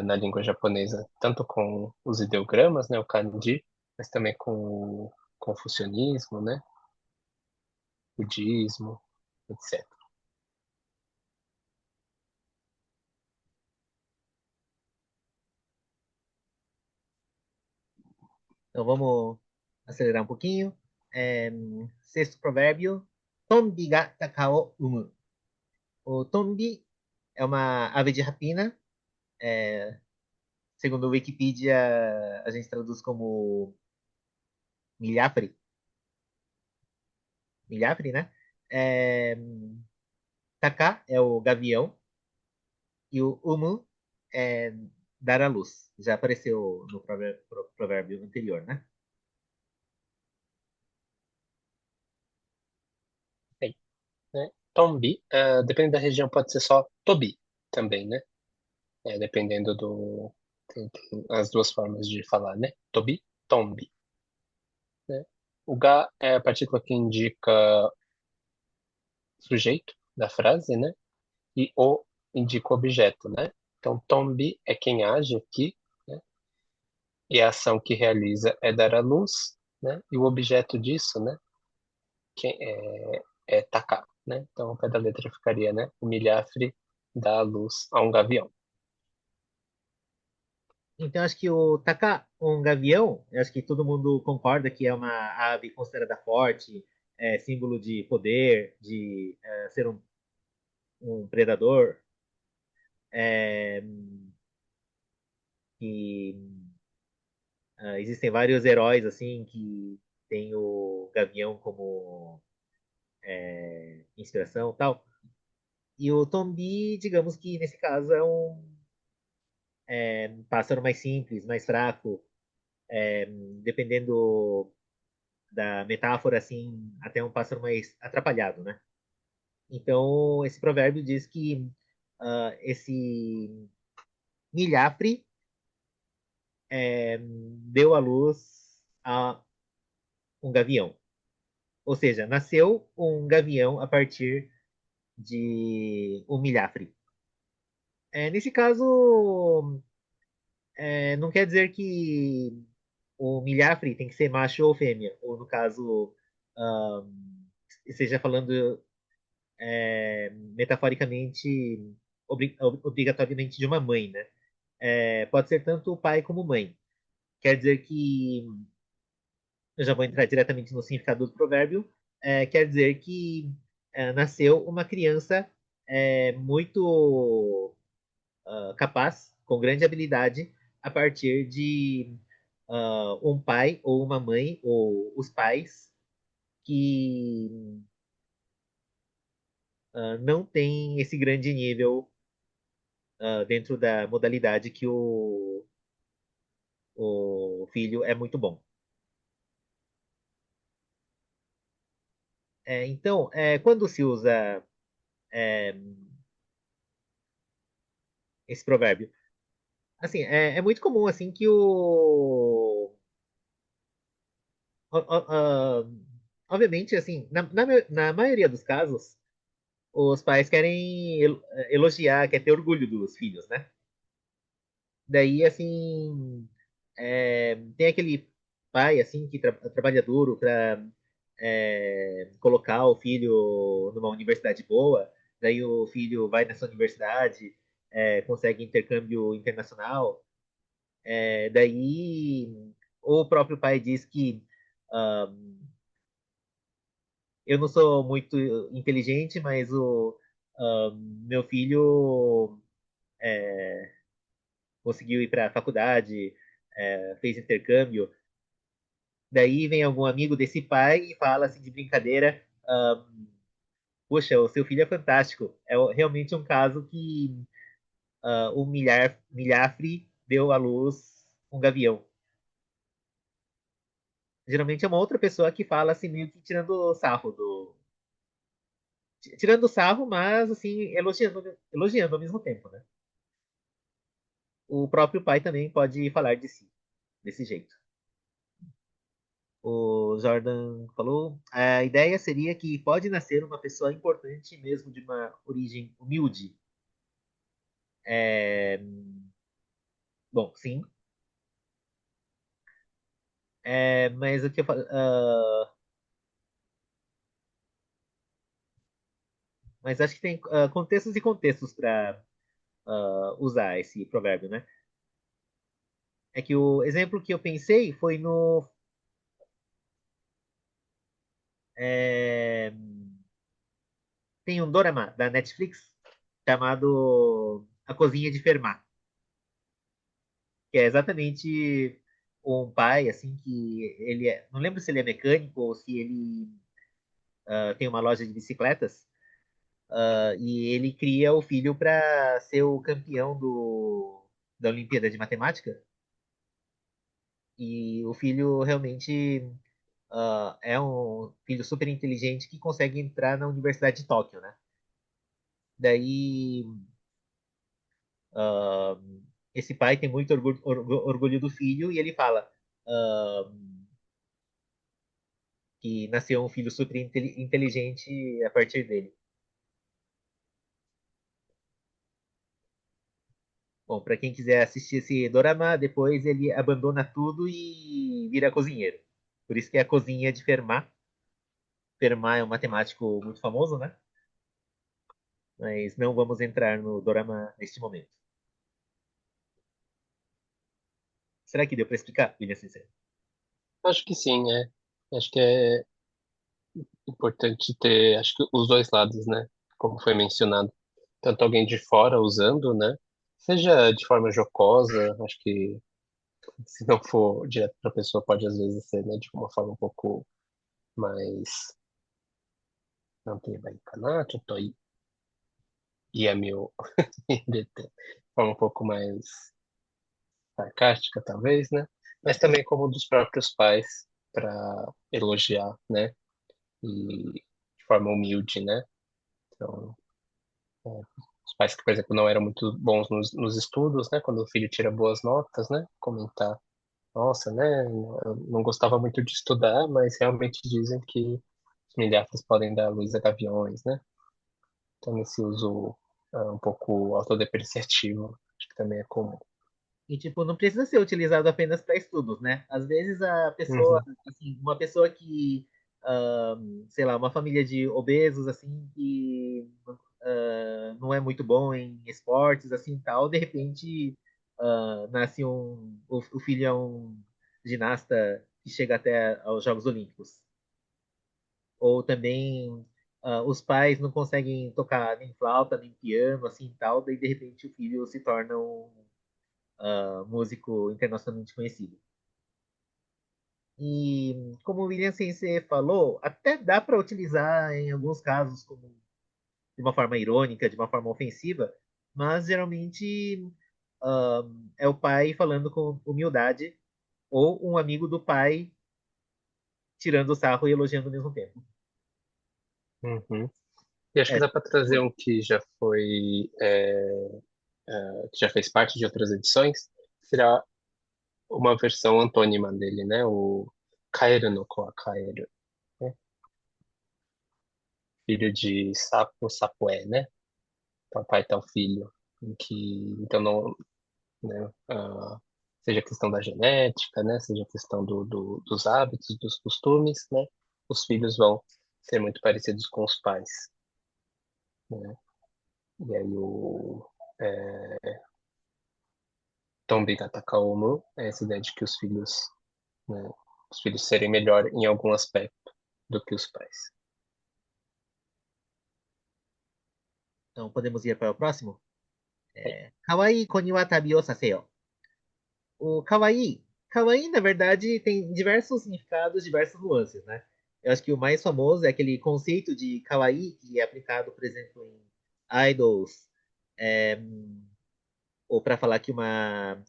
Speaker 2: na língua japonesa, tanto com os ideogramas, né? O kanji, mas também com o confucionismo, né? Budismo, etc.
Speaker 1: Então vamos acelerar um pouquinho. É, sexto provérbio: Tombi ga taka o umu. O tombi é uma ave de rapina. Segundo o Wikipedia, a gente traduz como milhafre. Milhafre, né? É, taka é o gavião e o umu é dar à luz. Já apareceu no provérbio anterior, né?
Speaker 2: Bem, né? Tombi, dependendo da região, pode ser só Tobi também, né? Dependendo do. Tem as duas formas de falar, né? Tobi, Tombi, né? O ga é a partícula que indica sujeito da frase, né? E o indica o objeto, né? Então, tombi é quem age aqui, né? E a ação que realiza é dar à luz, né? E o objeto disso, né? Que é tacar, né? Então, ao pé da letra ficaria, né? O milhafre dá à luz a um gavião.
Speaker 1: Então, acho que o taka, um gavião, acho que todo mundo concorda que é uma ave considerada forte, símbolo de poder, de ser um predador, é, que existem vários heróis assim que tem o gavião como inspiração e tal. E o tombi, digamos que nesse caso é um pássaro mais simples, mais fraco, dependendo da metáfora, assim, até um pássaro mais atrapalhado, né? Então, esse provérbio diz que esse milhafre deu à luz a um gavião. Ou seja, nasceu um gavião a partir de um milhafre. Nesse caso, não quer dizer que o milhafre tem que ser macho ou fêmea, ou no caso, ah, esteja falando metaforicamente, obrigatoriamente de uma mãe, né? Pode ser tanto o pai como mãe. Quer dizer que, eu já vou entrar diretamente no significado do provérbio, quer dizer que nasceu uma criança muito capaz, com grande habilidade, a partir de um pai ou uma mãe, ou os pais, que não têm esse grande nível dentro da modalidade que o filho é muito bom. Então, quando se usa é, esse provérbio? Assim, é muito comum assim que obviamente, assim, na maioria dos casos, os pais querem elogiar, quer ter orgulho dos filhos, né? Daí, assim, tem aquele pai, assim, que trabalha duro para colocar o filho numa universidade boa, daí o filho vai nessa universidade, consegue intercâmbio internacional, daí o próprio pai diz que ah, eu não sou muito inteligente, mas meu filho conseguiu ir para a faculdade, fez intercâmbio. Daí vem algum amigo desse pai e fala assim de brincadeira: Poxa, o seu filho é fantástico. Realmente um caso que o milhafre deu à luz um gavião. Geralmente é uma outra pessoa que fala assim, meio que tirando sarro tirando sarro, mas assim, elogiando ao mesmo tempo, né? O próprio pai também pode falar de si desse jeito. O Jordan falou, a ideia seria que pode nascer uma pessoa importante mesmo de uma origem humilde. É, bom, sim. Mas o que eu falo, mas acho que tem contextos e contextos para usar esse provérbio, né? É que o exemplo que eu pensei foi no é, tem um dorama da Netflix chamado A Cozinha de Fermat, que é exatamente um pai assim que ele não lembro se ele é mecânico ou se ele tem uma loja de bicicletas, e ele cria o filho para ser o campeão da Olimpíada de Matemática. E o filho realmente é um filho super inteligente que consegue entrar na Universidade de Tóquio, né? Daí ah, esse pai tem muito orgulho do filho e ele fala ah, que nasceu um filho super inteligente a partir dele. Bom, para quem quiser assistir esse dorama, depois ele abandona tudo e vira cozinheiro. Por isso que é a cozinha de Fermat. Fermat é um matemático muito famoso, né? Mas não vamos entrar no dorama neste momento. Será que deu para explicar, William Sincero?
Speaker 2: Acho que sim, é. Acho que é importante ter, acho que os dois lados, né? Como foi mencionado. Tanto alguém de fora usando, né? Seja de forma jocosa, acho que se não for direto para a pessoa, pode às vezes ser, né, de uma forma um pouco mais. Não tem bem canato, tô aí. E é meu. De forma um pouco mais sarcástica, talvez, né? Mas também como dos próprios pais, para elogiar, né? E de forma humilde, né? Então, é, os pais que, por exemplo, não eram muito bons nos estudos, né? Quando o filho tira boas notas, né? Comentar, nossa, né? Eu não gostava muito de estudar, mas realmente dizem que os milhares podem dar luz a gaviões, né? Então, esse uso um pouco autodepreciativo, acho que também é comum.
Speaker 1: E, tipo, não precisa ser utilizado apenas para estudos, né? Às vezes a pessoa,
Speaker 2: Uhum,
Speaker 1: assim, uma pessoa que, sei lá, uma família de obesos, assim, que não é muito bom em esportes, assim, tal, de repente nasce o filho é um ginasta que chega até aos Jogos Olímpicos. Ou também os pais não conseguem tocar nem flauta, nem piano, assim, tal, daí de repente o filho se torna um músico internacionalmente conhecido. E como o William Sensei falou, até dá para utilizar em alguns casos como de uma forma irônica, de uma forma ofensiva, mas geralmente é o pai falando com humildade ou um amigo do pai tirando o sarro e elogiando ao mesmo tempo.
Speaker 2: uhum. E acho que
Speaker 1: É,
Speaker 2: dá para trazer um que já foi, que já fez parte de outras edições, será uma versão antônima dele, né? O Kaeru no Koa Kaeru, né? Filho de sapo, sapoé, né? Papai tal filho, em que então não, né? Seja questão da genética, né? Seja questão dos hábitos, dos costumes, né? Os filhos vão ser muito parecidos com os pais, né? E aí o Tombi Katakaomu é essa ideia de que né, os filhos serem melhor em algum aspecto do que os pais.
Speaker 1: então podemos ir para o próximo?
Speaker 2: É.
Speaker 1: Kawaii ko ni wa tabi o saseyo. O kawaii, kawaii na verdade tem diversos significados, diversas nuances, né? Eu acho que o mais famoso é aquele conceito de kawaii que é aplicado, por exemplo, em idols, é, ou para falar que uma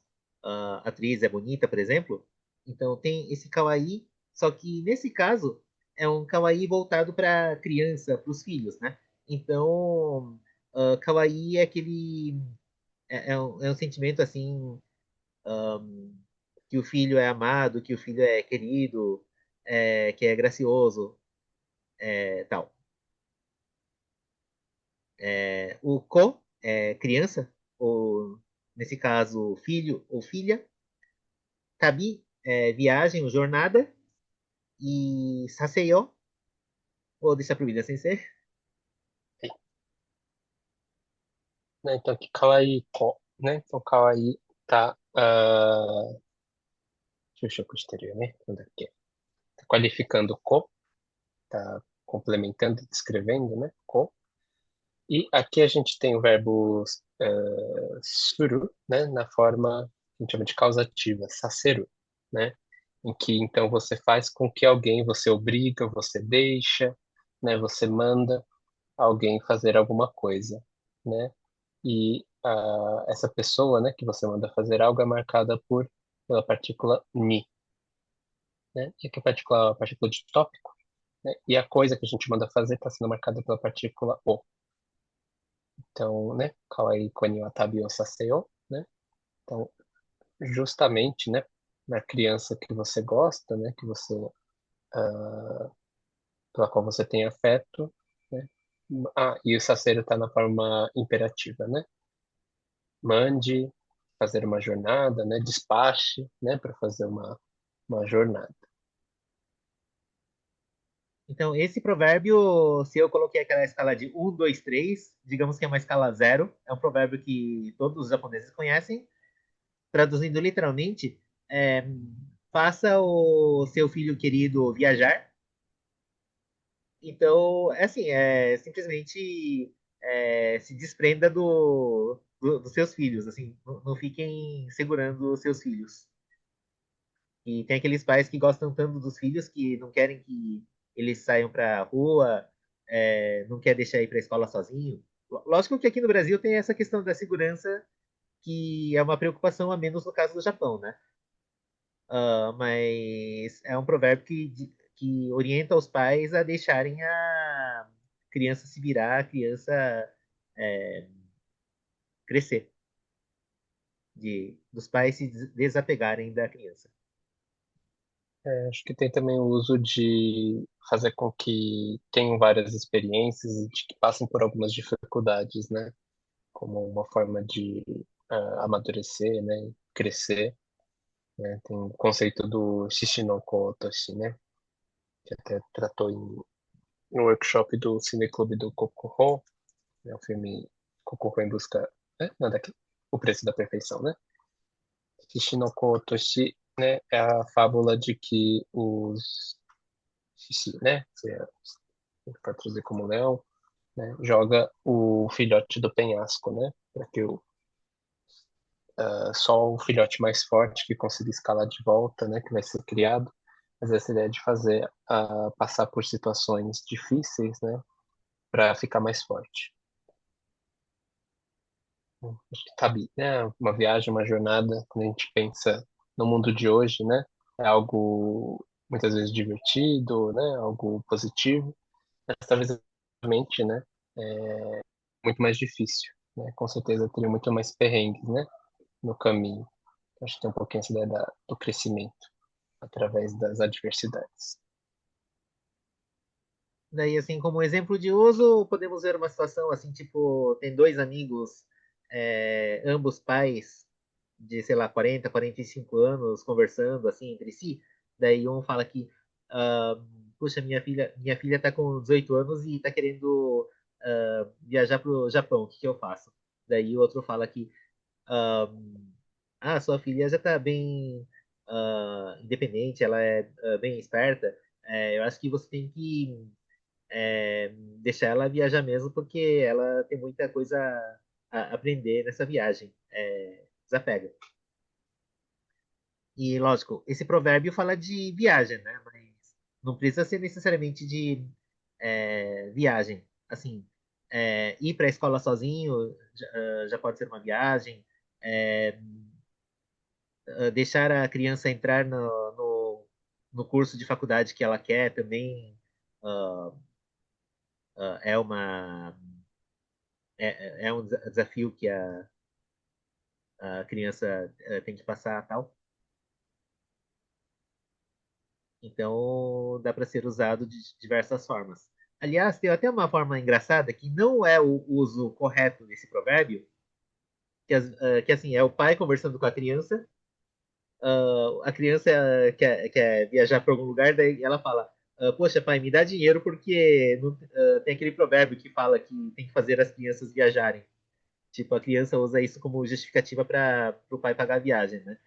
Speaker 1: atriz é bonita, por exemplo. Então tem esse kawaii, só que nesse caso é um kawaii voltado para criança, para os filhos, né? Então, kawaii é aquele é um sentimento assim que o filho é amado, que o filho é querido, que é gracioso, tal. O ko é criança, ou nesse caso filho ou filha. Tabi é viagem ou jornada. E saseyo, ou deixar pro William sem ser.
Speaker 2: Né, então aqui kawaii ko, né? Então kawaii tá, deixa eu exterior, né? Onde é que é? Tá qualificando ko, tá complementando, descrevendo, né? Ko. E aqui a gente tem o verbo suru, né? Na forma que a gente chama de causativa, saseru, né? Em que então você faz com que alguém, você obriga, você deixa, né? Você manda alguém fazer alguma coisa, né? E essa pessoa, né, que você manda fazer algo é marcada pela partícula ni, né? E aqui a partícula de tópico, né? E a coisa que a gente manda fazer está sendo marcada pela partícula o. Então, né, kawaii koni wa tabi o saseyo, né? Então, justamente, né, na criança que você gosta, né, pela qual você tem afeto, né? E o saseiro está na forma imperativa, né? Mande fazer uma jornada, né? Despache, né? Para fazer uma jornada.
Speaker 1: Então, esse provérbio, se eu coloquei aquela escala de um, 2, 3, digamos que é uma escala zero, é um provérbio que todos os japoneses conhecem. Traduzindo literalmente, é, faça o seu filho querido viajar. Então, é assim, simplesmente se desprenda dos seus filhos, assim, não fiquem segurando os seus filhos. E tem aqueles pais que gostam tanto dos filhos que não querem que eles saiam para a rua, não quer deixar ir para a escola sozinho. Lógico que aqui no Brasil tem essa questão da segurança, que é uma preocupação a menos no caso do Japão, né? Mas é um provérbio que orienta os pais a deixarem a criança se virar, a criança é, crescer, dos pais se desapegarem da criança.
Speaker 2: Acho que tem também o uso de fazer com que tenham várias experiências e de que passem por algumas dificuldades, né? Como uma forma de amadurecer, né? crescer, né? Tem o conceito do Shishinoko Toshi, né? Que até tratou no workshop do Cineclube do Kokuho, né? O filme Kokuho em busca, né? Nada aqui. O preço da perfeição, né? Shishinoko Toshi, né? É a fábula de que os Shishi, né? Pode trazer como leão, né? Joga o filhote do penhasco, né? Para que só o filhote mais forte que consiga escalar de volta, né? Que vai ser criado. Mas essa ideia de fazer passar por situações difíceis, né? Para ficar mais forte. Acho que cabe, né? Uma viagem, uma jornada, quando a gente pensa no mundo de hoje, né? É algo muitas vezes divertido, né? Algo positivo, mas talvez realmente, né? Muito mais difícil, né? Com certeza teria muito mais perrengues, né? No caminho. Acho que tem um pouquinho essa ideia do crescimento através das adversidades.
Speaker 1: Daí, assim, como exemplo de uso, podemos ver uma situação assim, tipo, tem dois amigos, ambos pais de, sei lá, 40, 45 anos, conversando assim entre si. Daí um fala que, ah, puxa, minha filha tá com 18 anos e tá querendo viajar pro Japão, o que que eu faço? Daí o outro fala que, ah, sua filha já tá bem independente, ela é bem esperta. Eu acho que você tem que deixar ela viajar mesmo, porque ela tem muita coisa a aprender nessa viagem. Desapega. E, lógico, esse provérbio fala de viagem, né? Mas não precisa ser necessariamente de viagem. Assim, ir para a escola sozinho já pode ser uma viagem. É, deixar a criança entrar no curso de faculdade que ela quer também ah, é um desafio que a criança tem que passar tal. Então, dá para ser usado de diversas formas. Aliás, tem até uma forma engraçada que não é o uso correto desse provérbio, que assim, é o pai conversando com a criança. A criança quer viajar para algum lugar, daí ela fala: Poxa, pai, me dá dinheiro porque tem aquele provérbio que fala que tem que fazer as crianças viajarem. Tipo, a criança usa isso como justificativa para o pai pagar a viagem, né?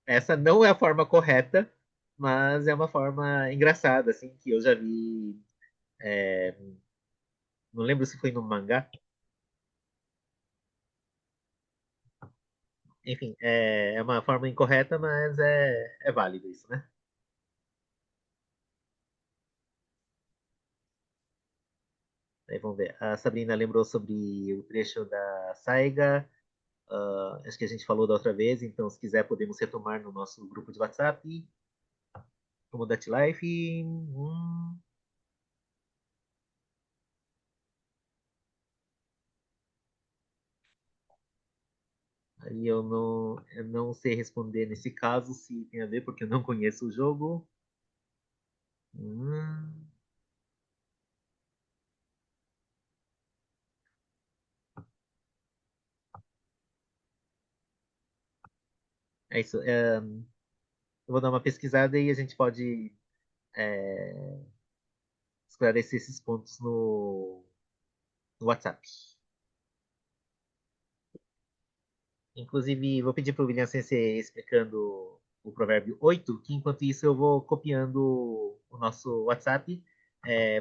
Speaker 1: Essa não é a forma correta, mas é uma forma engraçada, assim, que eu já vi. Não lembro se foi no mangá. Enfim, é uma forma incorreta, mas é válido isso, né? Aí vamos ver. A Sabrina lembrou sobre o trecho da Saiga. Acho que a gente falou da outra vez, então se quiser podemos retomar no nosso grupo de WhatsApp. Comodate Life. Aí eu não sei responder nesse caso se tem a ver, porque eu não conheço o jogo. Hum, é isso. Eu vou dar uma pesquisada e a gente pode é, esclarecer esses pontos no WhatsApp. Inclusive, vou pedir para o William Sensei explicando o provérbio 8, que enquanto isso eu vou copiando o nosso WhatsApp.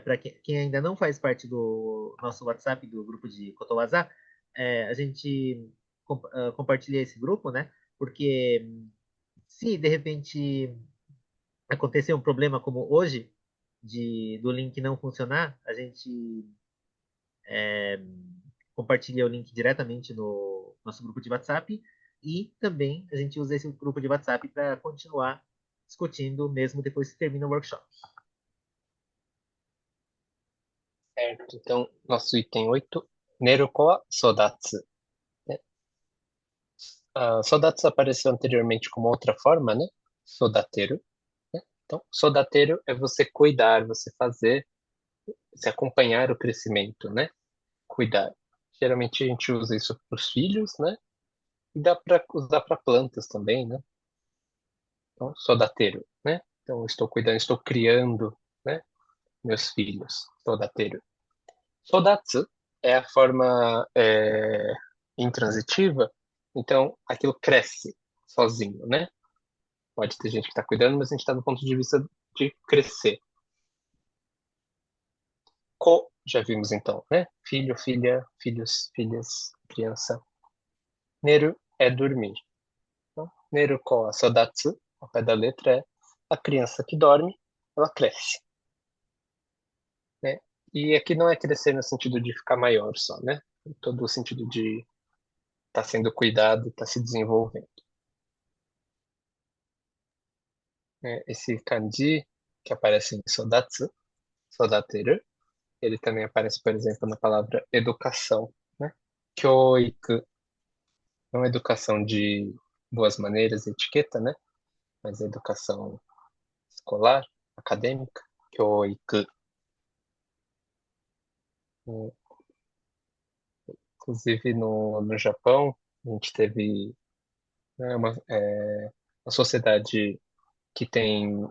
Speaker 1: Para quem ainda não faz parte do nosso WhatsApp, do grupo de Kotowazá, a gente compartilha esse grupo, né? Porque se de repente acontecer um problema como hoje, do link não funcionar, a gente compartilha o link diretamente no nosso grupo de WhatsApp e também a gente usa esse grupo de WhatsApp para continuar discutindo mesmo depois que termina o workshop.
Speaker 2: Certo. Então, nosso item 8, Neruko wa Sodatsu. Né? Sodatsu apareceu anteriormente como outra forma, né? Sodateru. Né? Então, sodateru é você cuidar, você fazer, você acompanhar o crescimento, né? Cuidar. Geralmente a gente usa isso para os filhos, né? E dá para usar para plantas também, né? Então, sodateru, né? Então, estou cuidando, estou criando, né? Meus filhos. Sodateru. Sodatsu é a forma intransitiva. Então, aquilo cresce sozinho, né? Pode ter gente que está cuidando, mas a gente está do ponto de vista de crescer. Ko, já vimos então, né? Filho, filha, filhos, filhas, criança. Neru é dormir. Então, Neru ko a sodatsu, ao pé da letra, é a criança que dorme, ela cresce, né? E aqui não é crescer no sentido de ficar maior só, né? Em todo o sentido de estar sendo cuidado, estar se desenvolvendo. Esse kanji que aparece em sodatsu, sodateru, ele também aparece, por exemplo, na palavra educação, né? Kyoiku, não educação de boas maneiras e etiqueta, né? Mas educação escolar, acadêmica, kyoiku. Inclusive no Japão, a gente teve, né, uma sociedade que tem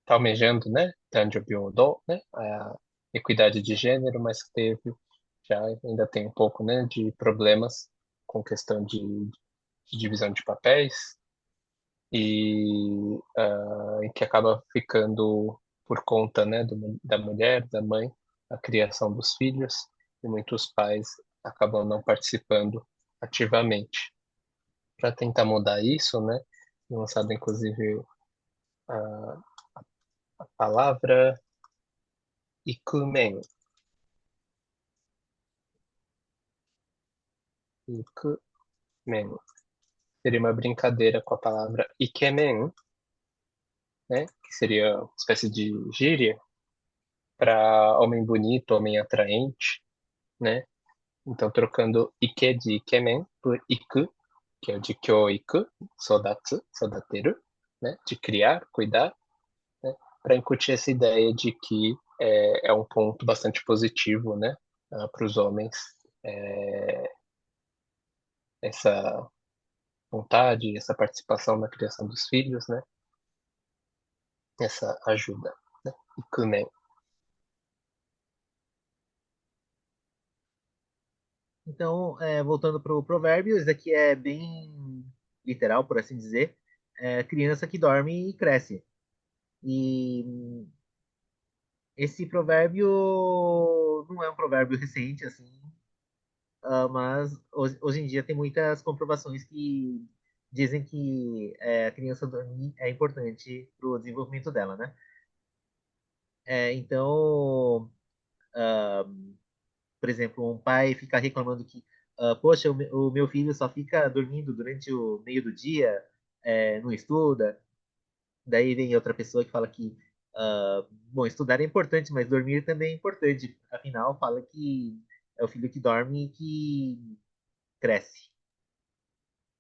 Speaker 2: tá almejando, né, Danjōbyōdo, né, a equidade de gênero, mas que teve já ainda tem um pouco, né, de problemas com questão de divisão de papéis e em que acaba ficando por conta, né, da mulher, da mãe, a criação dos filhos e muitos pais acabam não participando ativamente. Para tentar mudar isso, né, lançado inclusive a, a palavra ikumen, ikumen, seria uma brincadeira com a palavra ikemen, né, que seria uma espécie de gíria para homem bonito, homem atraente, né? Então, trocando ike de ikemen por iku, que é o de kyoiku, sodatsu, sodateru, né? De criar, cuidar, né? Para incutir essa ideia de que é um ponto bastante positivo, né? Para os homens, é, essa vontade, essa participação na criação dos filhos, né? Essa ajuda, né? Ikumen.
Speaker 1: Então, voltando para o provérbio, isso aqui é bem literal, por assim dizer. Criança que dorme e cresce. E esse provérbio não é um provérbio recente, assim, mas hoje em dia tem muitas comprovações que dizem que a criança dormir é importante para o desenvolvimento dela, né? Então, por exemplo, um pai ficar reclamando que, poxa, o meu filho só fica dormindo durante o meio do dia, não estuda. Daí vem outra pessoa que fala que, bom, estudar é importante, mas dormir também é importante. Afinal, fala que é o filho que dorme que cresce.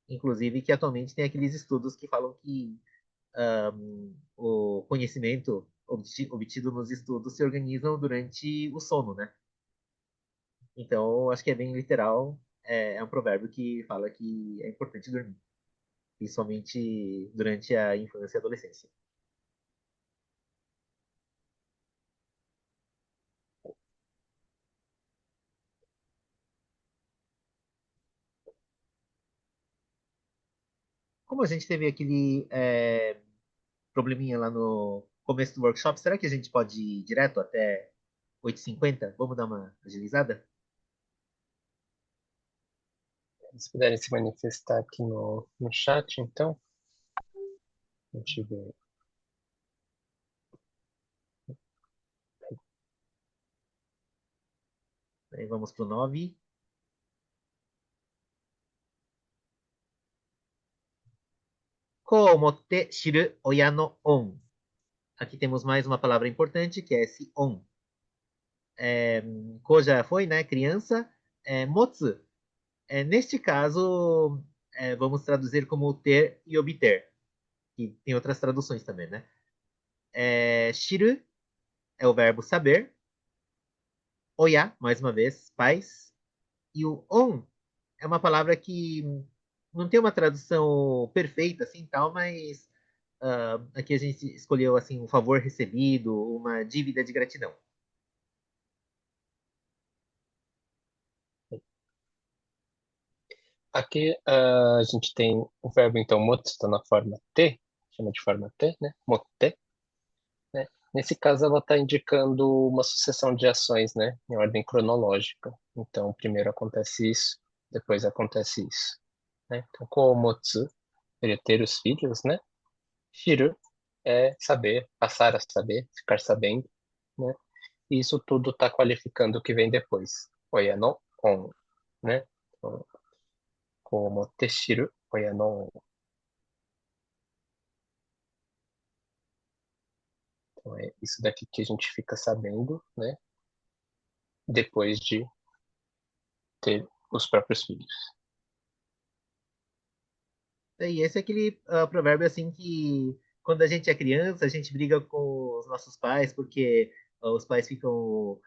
Speaker 1: Inclusive que atualmente tem aqueles estudos que falam que o conhecimento obtido nos estudos se organizam durante o sono, né? Então, acho que é bem literal. É um provérbio que fala que é importante dormir, principalmente durante a infância e adolescência. Como a gente teve aquele probleminha lá no começo do workshop, será que a gente pode ir direto até 8h50? Vamos dar uma agilizada?
Speaker 2: Se puderem se manifestar aqui no chat, então, a gente vê.
Speaker 1: Aí vamos para o 9. Komote shiru oya no on. Aqui temos mais uma palavra importante, que é esse on. Ko já foi, né? Criança. Motsu. Neste caso, vamos traduzir como ter e obter. Que tem outras traduções também, né? Shiru é o verbo saber. Oya, mais uma vez, pais. E o on é uma palavra que não tem uma tradução perfeita, assim, tal, mas aqui a gente escolheu, assim, um favor recebido, uma dívida de gratidão.
Speaker 2: Aqui a gente tem o verbo, então, motsu está na forma T, chama de forma T, né? Motte, né? Nesse caso, ela está indicando uma sucessão de ações, né? Em ordem cronológica. Então, primeiro acontece isso, depois acontece isso, né? Então, komotsu seria ter os filhos, né? Shiru é saber, passar a saber, ficar sabendo, né? E isso tudo está qualificando o que vem depois. Oya no on, né? Então, komotte shiru, oya no on. Então, é isso daqui que a gente fica sabendo, né? Depois de ter os próprios filhos.
Speaker 1: E esse é aquele provérbio, assim, que quando a gente é criança, a gente briga com os nossos pais, porque os pais ficam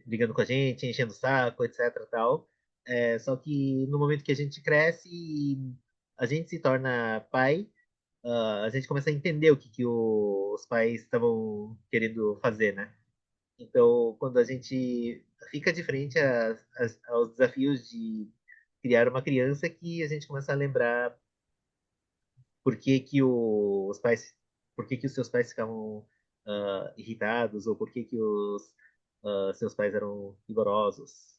Speaker 1: brigando com a gente, enchendo o saco, etc, tal. Só que no momento que a gente cresce e a gente se torna pai, a gente começa a entender o que os pais estavam querendo fazer, né? Então, quando a gente fica de frente aos desafios de criar uma criança, que a gente começa a lembrar por que que os pais, por que que os seus pais ficavam irritados, ou por que que os seus pais eram rigorosos.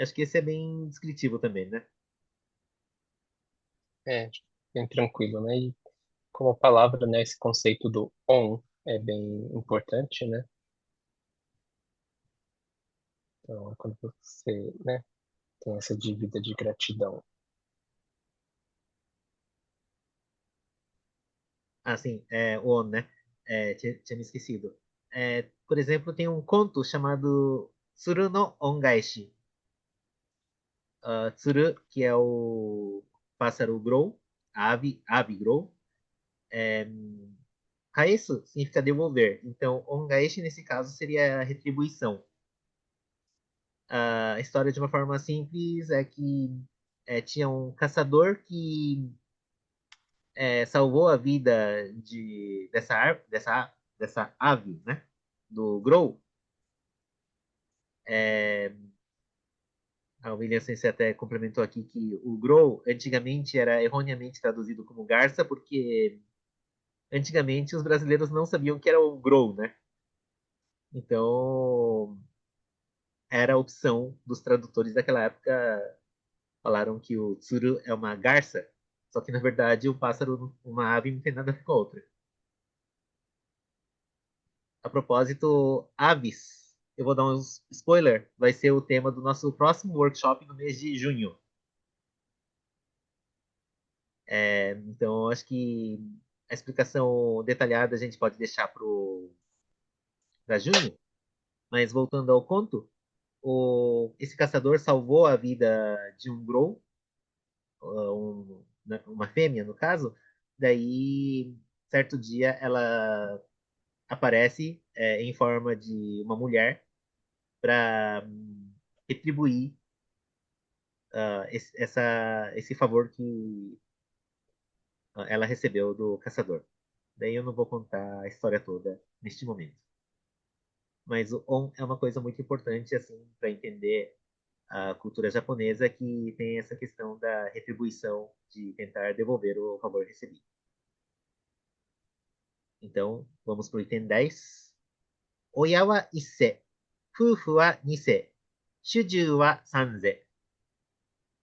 Speaker 1: Acho que esse é bem descritivo também, né?
Speaker 2: É, bem tranquilo, né? E como palavra, né? Esse conceito do on é bem importante, né? Então, é quando você, né, tem essa dívida de gratidão.
Speaker 1: Ah, sim, o On, né? Tinha me esquecido. Por exemplo, tem um conto chamado Tsuru no Ongaishi. Tsuru, que é o pássaro Grou, a ave Grou. Kaesu significa devolver. Então, Ongaishi, nesse caso, seria a retribuição. A história, de uma forma simples, é que tinha um caçador que salvou a vida dessa ave, né? Do Grou. É, a William Sensei até complementou aqui que o Grow antigamente era erroneamente traduzido como garça, porque antigamente os brasileiros não sabiam que era o Grow, né? Então era a opção dos tradutores daquela época, falaram que o tsuru é uma garça, só que na verdade um pássaro, uma ave não tem nada a ver com a outra. A propósito, aves, eu vou dar um spoiler, vai ser o tema do nosso próximo workshop no mês de junho. Então, acho que a explicação detalhada a gente pode deixar para junho, mas voltando ao conto, esse caçador salvou a vida de um Grow, né, uma fêmea no caso, daí, certo dia, ela aparece em forma de uma mulher para retribuir esse favor que ela recebeu do caçador. Daí eu não vou contar a história toda neste momento. Mas o on é uma coisa muito importante assim para entender a cultura japonesa, que tem essa questão da retribuição, de tentar devolver o favor recebido. Então, vamos para o item 10. Oya wa isse, fufu wa nise, shuju wa sanze.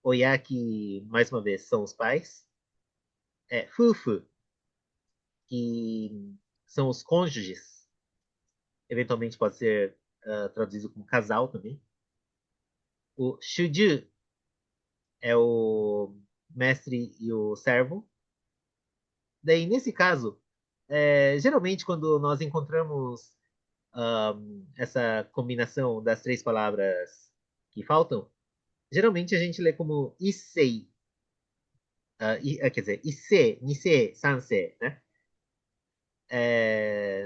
Speaker 1: Oya, que mais uma vez são os pais. Fufu, que são os cônjuges. Eventualmente pode ser traduzido como casal também. O shuju é o mestre e o servo. Daí, nesse caso, geralmente quando nós encontramos essa combinação das três palavras que faltam, geralmente a gente lê como issei, quer dizer, isse, nise, sanse, né?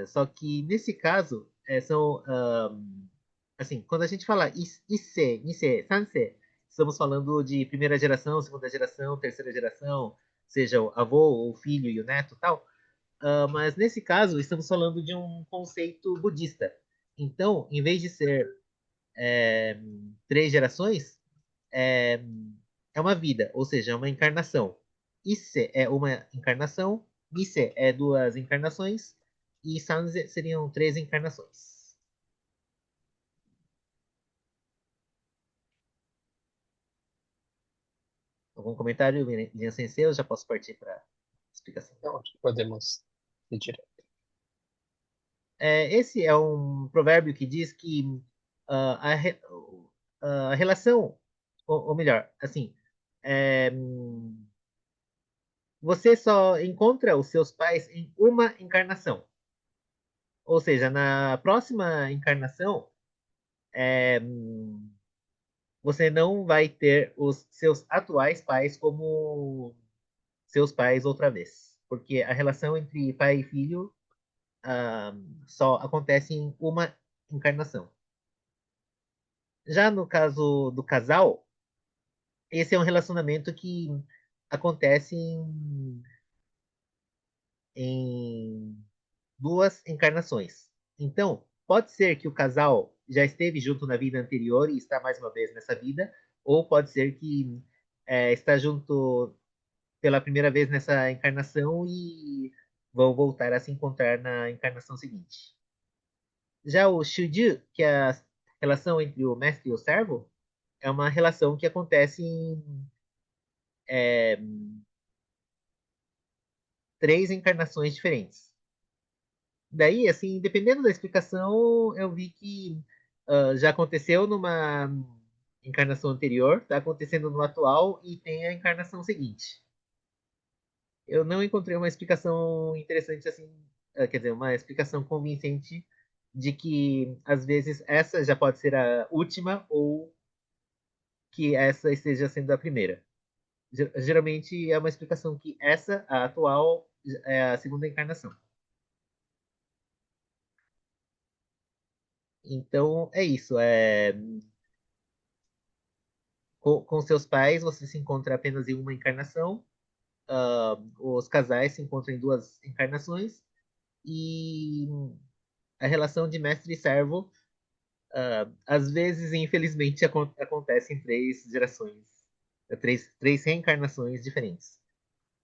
Speaker 1: Só que nesse caso, são assim, quando a gente fala Isse, Nisse, Sanse, estamos falando de primeira geração, segunda geração, terceira geração, seja o avô, o filho e o neto, tal. Mas nesse caso, estamos falando de um conceito budista. Então, em vez de ser é, três gerações, é, é uma vida, ou seja, é uma encarnação. Isse é uma encarnação, Nisse é duas encarnações, e Sanze seriam três encarnações. Algum comentário, Linha Sensei? Eu já posso partir para a explicação.
Speaker 2: Então, podemos ir direto.
Speaker 1: Esse é um provérbio que diz que a, a relação, ou melhor, assim, é, você só encontra os seus pais em uma encarnação. Ou seja, na próxima encarnação, é, você não vai ter os seus atuais pais como seus pais outra vez. Porque a relação entre pai e filho só acontece em uma encarnação. Já no caso do casal, esse é um relacionamento que acontece em duas encarnações. Então, pode ser que o casal já esteve junto na vida anterior e está mais uma vez nessa vida, ou pode ser que está junto pela primeira vez nessa encarnação e vão voltar a se encontrar na encarnação seguinte. Já o Shuju, que é a relação entre o mestre e o servo, é uma relação que acontece em é, três encarnações diferentes. Daí, assim, dependendo da explicação, eu vi que já aconteceu numa encarnação anterior, está acontecendo no atual e tem a encarnação seguinte. Eu não encontrei uma explicação interessante assim, quer dizer, uma explicação convincente de que às vezes essa já pode ser a última ou que essa esteja sendo a primeira. Geralmente é uma explicação que essa, a atual, é a segunda encarnação. Então é isso. Com seus pais você se encontra apenas em uma encarnação. Os casais se encontram em duas encarnações. E a relação de mestre e servo, às vezes, infelizmente, acontece em três gerações, três reencarnações diferentes.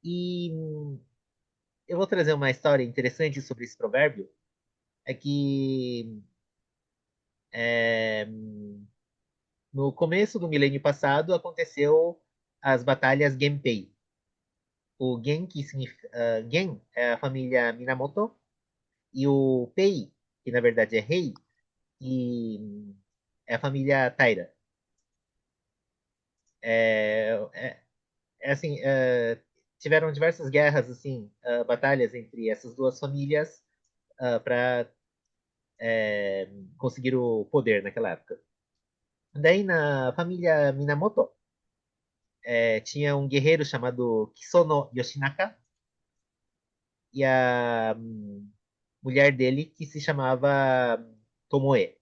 Speaker 1: E eu vou trazer uma história interessante sobre esse provérbio. É que é, no começo do milênio passado aconteceu as batalhas Genpei. O Gen, que significa, Gen é a família Minamoto, e o Pei, que na verdade é rei, e é a família Taira. É, é, assim, tiveram diversas guerras, assim, batalhas entre essas duas famílias para conseguir o poder naquela época. Daí na família Minamoto tinha um guerreiro chamado Kisono Yoshinaka e a mulher dele que se chamava Tomoe.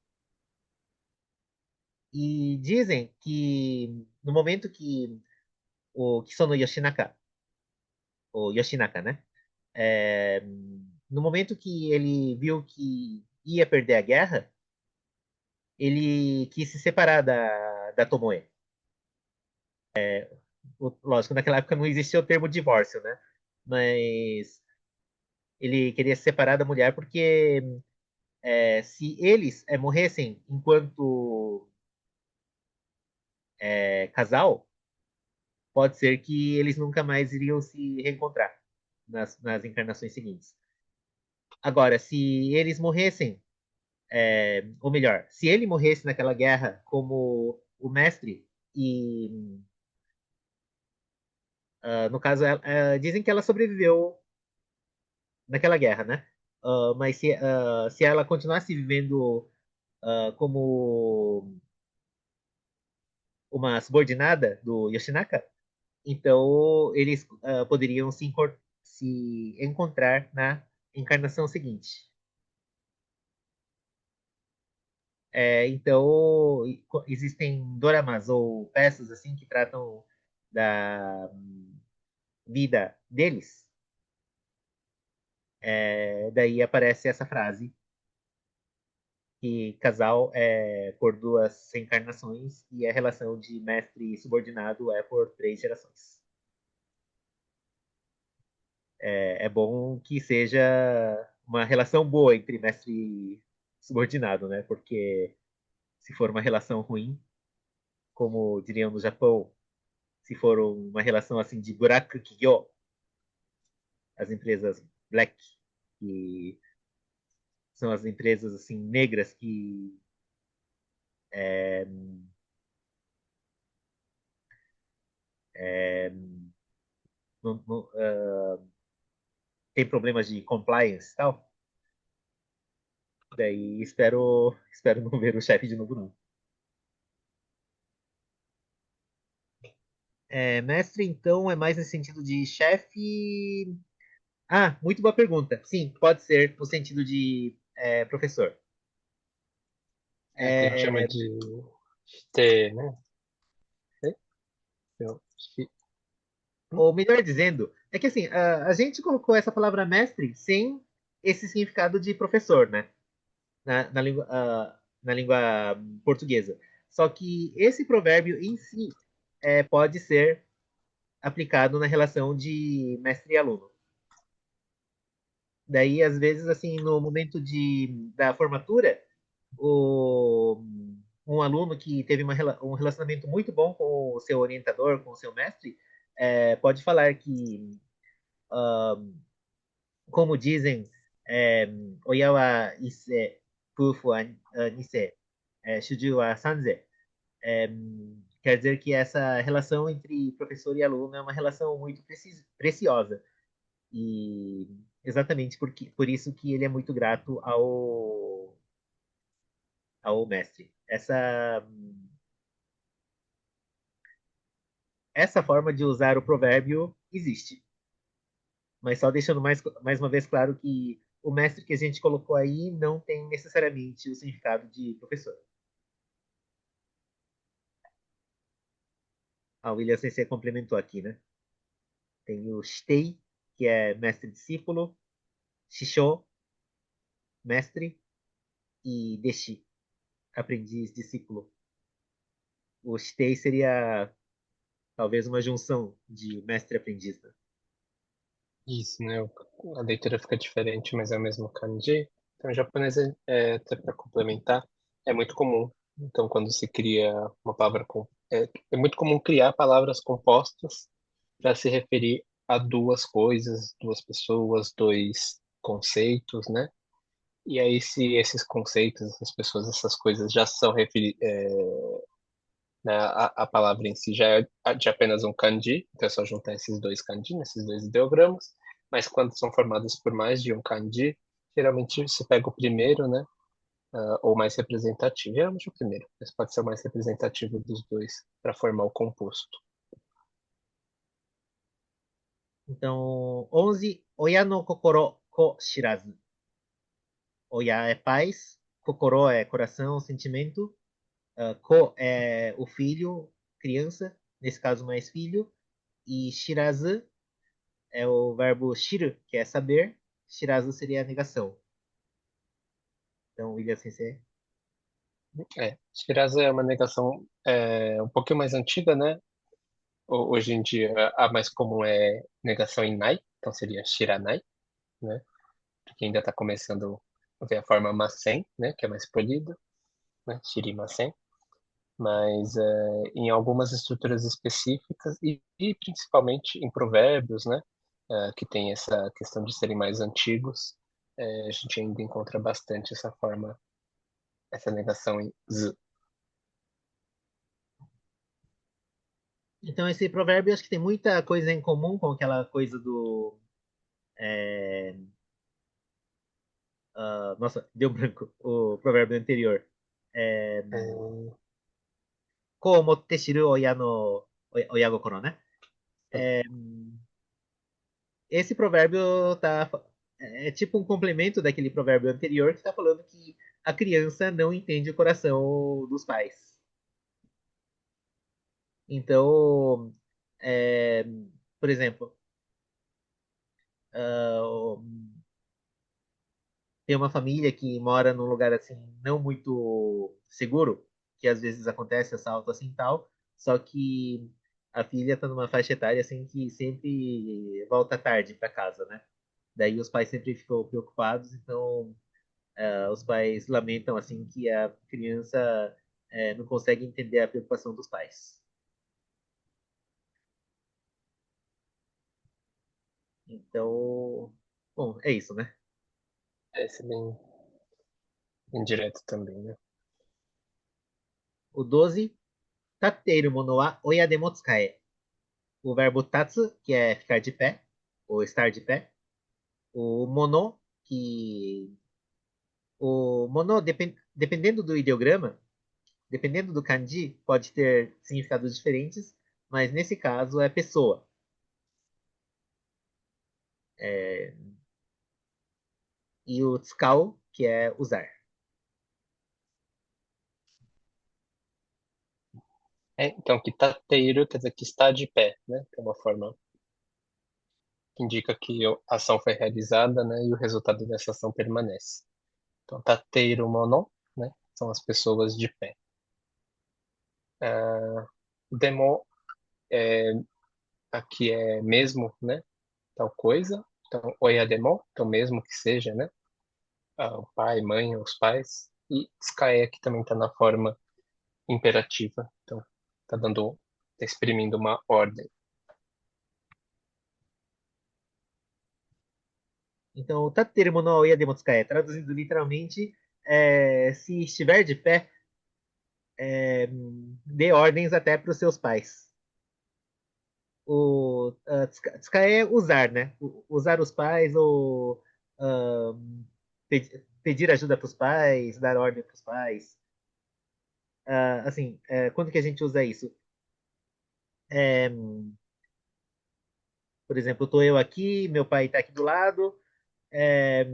Speaker 1: E dizem que no momento que o Kisono Yoshinaka, o Yoshinaka, né? É, no momento que ele viu que ia perder a guerra, ele quis se separar da Tomoe. Lógico, naquela época não existia o termo divórcio, né? Mas ele queria se separar da mulher porque se eles morressem enquanto casal, pode ser que eles nunca mais iriam se reencontrar nas encarnações seguintes. Agora, se eles morressem, ou melhor, se ele morresse naquela guerra como o mestre, e no caso, dizem que ela sobreviveu naquela guerra, né? Mas se ela continuasse vivendo como uma subordinada do Yoshinaka, então eles poderiam se encontrar na encarnação seguinte. Então, existem doramas ou peças assim que tratam da vida deles. Daí aparece essa frase que casal é por duas reencarnações e a relação de mestre e subordinado é por três gerações. É bom que seja uma relação boa entre mestre e subordinado, né? Porque se for uma relação ruim, como diriam no Japão, se for uma relação assim de buraco kigyo, as empresas black, que são as empresas assim negras que é, é, não, não, tem problemas de compliance e tal. Daí espero não ver o chefe de novo, não. Mestre, então, é mais nesse sentido de chefe. Ah, muito boa pergunta. Sim, pode ser no sentido de professor.
Speaker 2: Que a gente chama
Speaker 1: É,
Speaker 2: de ter, né? É, eu acho que- hum,
Speaker 1: ou melhor dizendo, é que assim, a gente colocou essa palavra mestre sem esse significado de professor, né? Na língua portuguesa. Só que esse provérbio em si pode ser aplicado na relação de mestre e aluno. Daí, às vezes, assim, no momento da formatura, o, um aluno que teve um relacionamento muito bom com o seu orientador, com o seu mestre, pode falar que, como dizem, Oya wa ise, Fufu wa nise, Shuju wa sanze. É, quer dizer que essa relação entre professor e aluno é uma relação muito preciosa. E exatamente por isso que ele é muito grato ao mestre. Essa forma de usar o provérbio existe, mas só deixando mais uma vez claro que o mestre que a gente colocou aí não tem necessariamente o significado de professor. A William CC complementou aqui, né? Tem o Shitei, que é mestre-discípulo, Shisho, mestre, e Deshi, aprendiz-discípulo. O Shitei seria talvez uma junção de mestre-aprendiz. Né?
Speaker 2: Isso, né? A leitura fica diferente, mas é o mesmo kanji. Então, o japonês, até para complementar, é muito comum. Então, quando se cria uma palavra é muito comum criar palavras compostas para se referir a duas coisas, duas pessoas, dois conceitos, né? E aí, se esses conceitos, essas pessoas, essas coisas já são né, a palavra em si já é de apenas um kanji, então é só juntar esses dois kanji, esses dois ideogramas, mas quando são formados por mais de um kanji, geralmente se pega o primeiro, né, ou mais representativo, geralmente o primeiro, mas pode ser o mais representativo dos dois para formar o composto.
Speaker 1: Então, 11, Oya no kokoro ko shirazu. Oya é paz, kokoro é coração, sentimento, ko é o filho, criança, nesse caso mais filho, e shirazu é o verbo shiru, que é saber, shirazu seria a negação. Então, William Sensei.
Speaker 2: Shirazi é uma negação um pouquinho mais antiga, né? Hoje em dia a mais comum é negação em nai, então seria shiranai, né? Porque ainda está começando a ver a forma masen, né? Que é mais polida, né? Shirimasen. Mas em algumas estruturas específicas e principalmente em provérbios, né? Que tem essa questão de serem mais antigos, a gente ainda encontra bastante essa forma, essa negação em z.
Speaker 1: Então, esse provérbio acho que tem muita coisa em comum com aquela coisa do. Nossa, deu branco o provérbio anterior. É,
Speaker 2: É,
Speaker 1: Ko motte shiru oya no oya gokoro, né? Esse provérbio é tipo um complemento daquele provérbio anterior que está falando que a criança não entende o coração dos pais. Então, é, por exemplo, ah, tem uma família que mora num lugar assim não muito seguro, que às vezes acontece assalto assim e tal, só que a filha tá numa faixa etária assim que sempre volta tarde para casa, né? Daí os pais sempre ficam preocupados, então os pais lamentam assim que a criança não consegue entender a preocupação dos pais. Então, bom, é isso, né?
Speaker 2: Esse é bem indireto também, né?
Speaker 1: O 12, tateiru mono wa oya de mo tsukae. O verbo tatsu, que é ficar de pé, ou estar de pé. O mono, que. O mono, dependendo do ideograma, dependendo do kanji, pode ter significados diferentes, mas nesse caso é pessoa. É, e o tsukau, que é usar.
Speaker 2: Então, que tateiro quer dizer que está de pé, né? Que é uma forma que indica que a ação foi realizada, né? E o resultado dessa ação permanece. Então, tateiro mono, né? São as pessoas de pé. Demo, é, aqui é mesmo, né? Tal coisa. Então, oiademo, então mesmo que seja, né? O pai, mãe, os pais. E tsukae aqui também está na forma imperativa. Então, tá exprimindo uma ordem.
Speaker 1: Então, o tatteru no oya de mo tsukae, traduzindo literalmente, se estiver de pé, dê ordens até para os seus pais. O tsukae é usar, né? Usar os pais ou pedir ajuda para os pais, dar ordem para os pais. Assim, quando que a gente usa isso? É, por exemplo, estou eu aqui, meu pai está aqui do lado, é,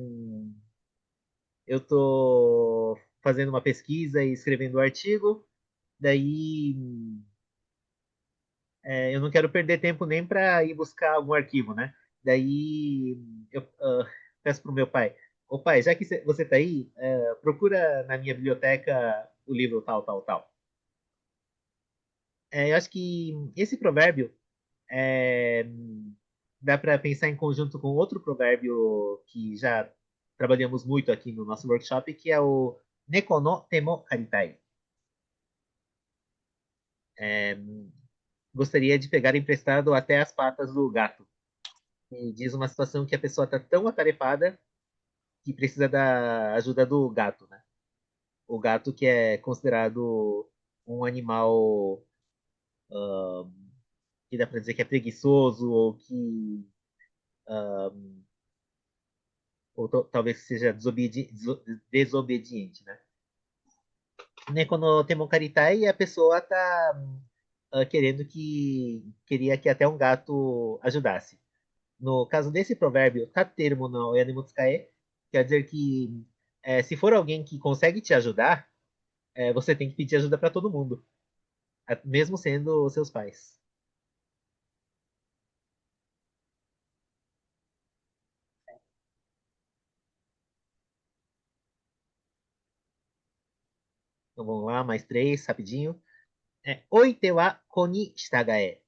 Speaker 1: eu estou fazendo uma pesquisa e escrevendo um artigo, daí eu não quero perder tempo nem para ir buscar algum arquivo, né? Daí eu peço para o meu pai, ô pai, já que você está aí, procura na minha biblioteca o livro tal, tal, tal. Eu acho que esse provérbio é, dá para pensar em conjunto com outro provérbio que já trabalhamos muito aqui no nosso workshop, que é o Neko no temo karitai. É, gostaria de pegar emprestado até as patas do gato. E diz uma situação que a pessoa está tão atarefada que precisa da ajuda do gato, né? O gato que é considerado um animal que dá para dizer que é preguiçoso ou talvez seja desobediente, né? Quando o Temon Karitai, a pessoa tá querendo queria que até um gato ajudasse. No caso desse provérbio, tateru no yanemu tsukae, quer dizer que se for alguém que consegue te ajudar, você tem que pedir ajuda para todo mundo, mesmo sendo os seus pais. Então vamos lá, mais três, rapidinho. Oite wa ko ni shitagae.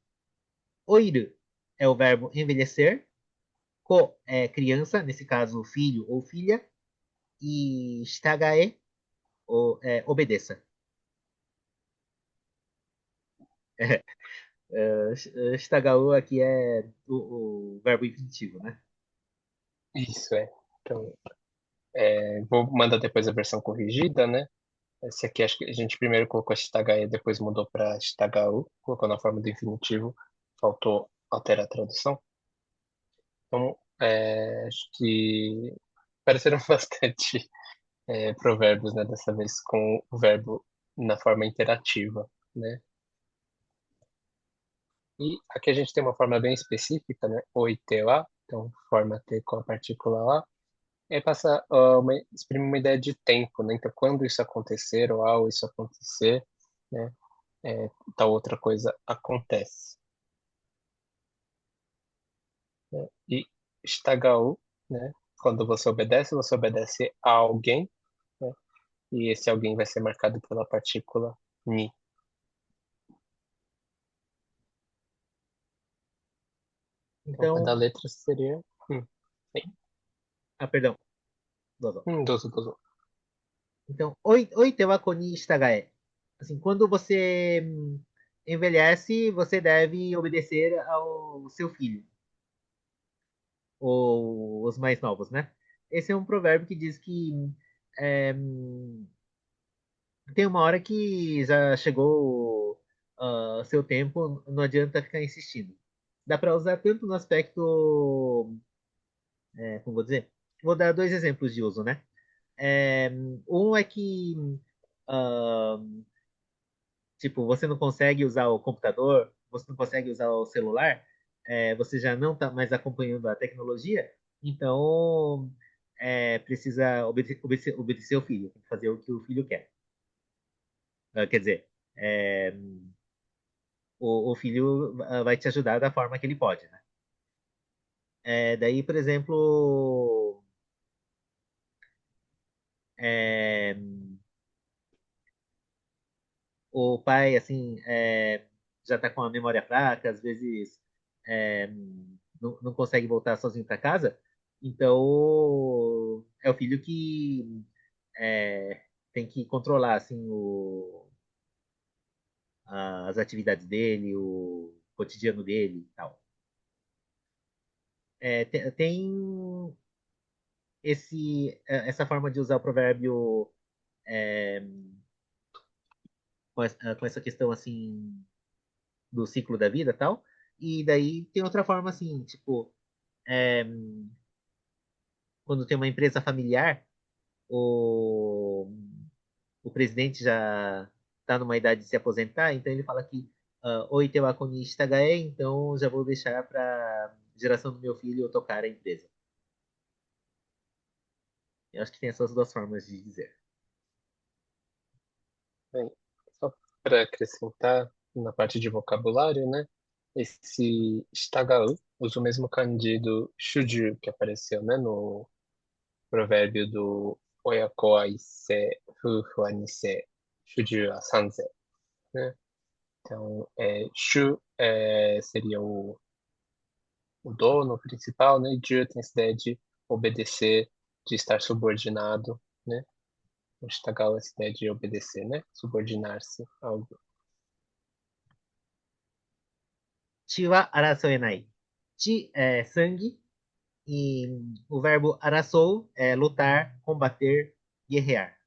Speaker 1: Oiru é o verbo envelhecer. Ko é criança, nesse caso filho ou filha. E shitagae, obedeça. Shitagao aqui é o verbo infinitivo, né?
Speaker 2: Isso é. Então, vou mandar depois a versão corrigida, né? Esse aqui acho que a gente primeiro colocou Shitagae, depois mudou para Shitagau, colocou na forma do infinitivo, faltou alterar a tradução. Então, acho que pareceram bastante provérbios, né? Dessa vez com o verbo na forma interativa, né? E aqui a gente tem uma forma bem específica, né? Oite wa, então forma T com a partícula A, passa, exprime uma ideia de tempo, né? Então, quando isso acontecer, ou ao isso acontecer, né? Tal outra coisa acontece. Né? E Shtagau, né? Quando você obedece a alguém, né? E esse alguém vai ser marcado pela partícula ni. Então, cada
Speaker 1: Então,
Speaker 2: letra seria. Sim.
Speaker 1: perdão. Dozo.
Speaker 2: どうぞ。
Speaker 1: Então, oi te wa koni shitagae. Assim, quando você envelhece, você deve obedecer ao seu filho, ou os mais novos, né? Esse é um provérbio que diz que é, tem uma hora que já chegou seu tempo, não adianta ficar insistindo. Dá para usar tanto no aspecto, como vou dizer? Vou dar dois exemplos de uso, né? É, um é que ah, tipo, você não consegue usar o computador, você não consegue usar o celular, você já não está mais acompanhando a tecnologia, então precisa obedecer o filho, tem que fazer o que o filho quer. Quer dizer, é, o filho vai te ajudar da forma que ele pode, né? Daí, por exemplo, é, o pai, assim, já está com a memória fraca, às vezes é, não consegue voltar sozinho para casa, então é o filho que tem que controlar, assim, as atividades dele, o cotidiano dele e tal. Tem essa forma de usar o provérbio é, com essa questão, assim, do ciclo da vida e tal, e daí tem outra forma, assim, tipo, é, quando tem uma empresa familiar, o, o presidente já está numa idade de se aposentar, então ele fala que oi, teu acionista HE, então já vou deixar para geração do meu filho tocar a empresa. Eu acho que tem essas duas formas de dizer.
Speaker 2: Bem, só para acrescentar na parte de vocabulário, né? Esse Shtagau usa o mesmo kanji do shuju que apareceu, né? No provérbio do Oyako wa isse, fufu wa nisse, shuju wa sanze, né? Então, shu seria o dono principal, né? E ju tem essa ideia de obedecer, de estar subordinado, né? O Shtagau é essa ideia de obedecer, né? Subordinar-se a algo.
Speaker 1: Chi wa arasoenai. Chi é sangue e o verbo arasou é lutar, combater, guerrear.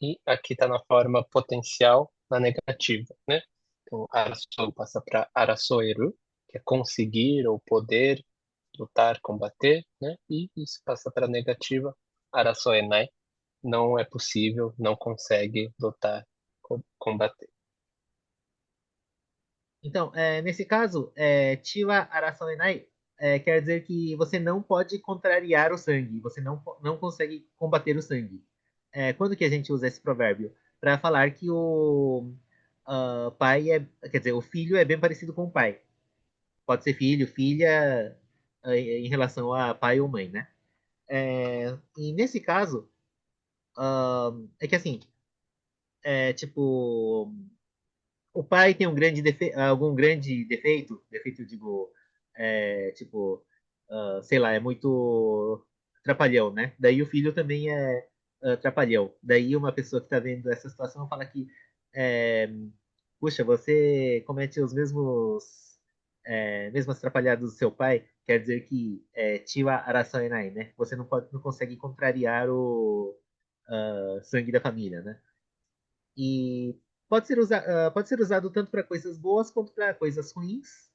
Speaker 2: E aqui está na forma potencial, na negativa, né? Então, araçou passa para araçoeru, que é conseguir ou poder, lutar, combater, né? E isso passa para a negativa, araçoenai, não é possível, não consegue lutar, combater.
Speaker 1: Então, nesse caso, Chiwa Arasoenai quer dizer que você não pode contrariar o sangue, você não consegue combater o sangue. Quando que a gente usa esse provérbio? Para falar que o pai quer dizer, o filho é bem parecido com o pai. Pode ser filho, filha, em relação a pai ou mãe, né? E nesse caso, é que assim, tipo, o pai tem algum grande defeito, digo, tipo, sei lá, é muito trapalhão, né? Daí o filho também é trapalhão. Daí uma pessoa que está vendo essa situação fala que, é, puxa, você comete os mesmas trapalhadas do seu pai, quer dizer que Tiwa Araçoenai, né? Você não consegue contrariar o sangue da família, né? E pode ser usado tanto para coisas boas quanto para coisas ruins.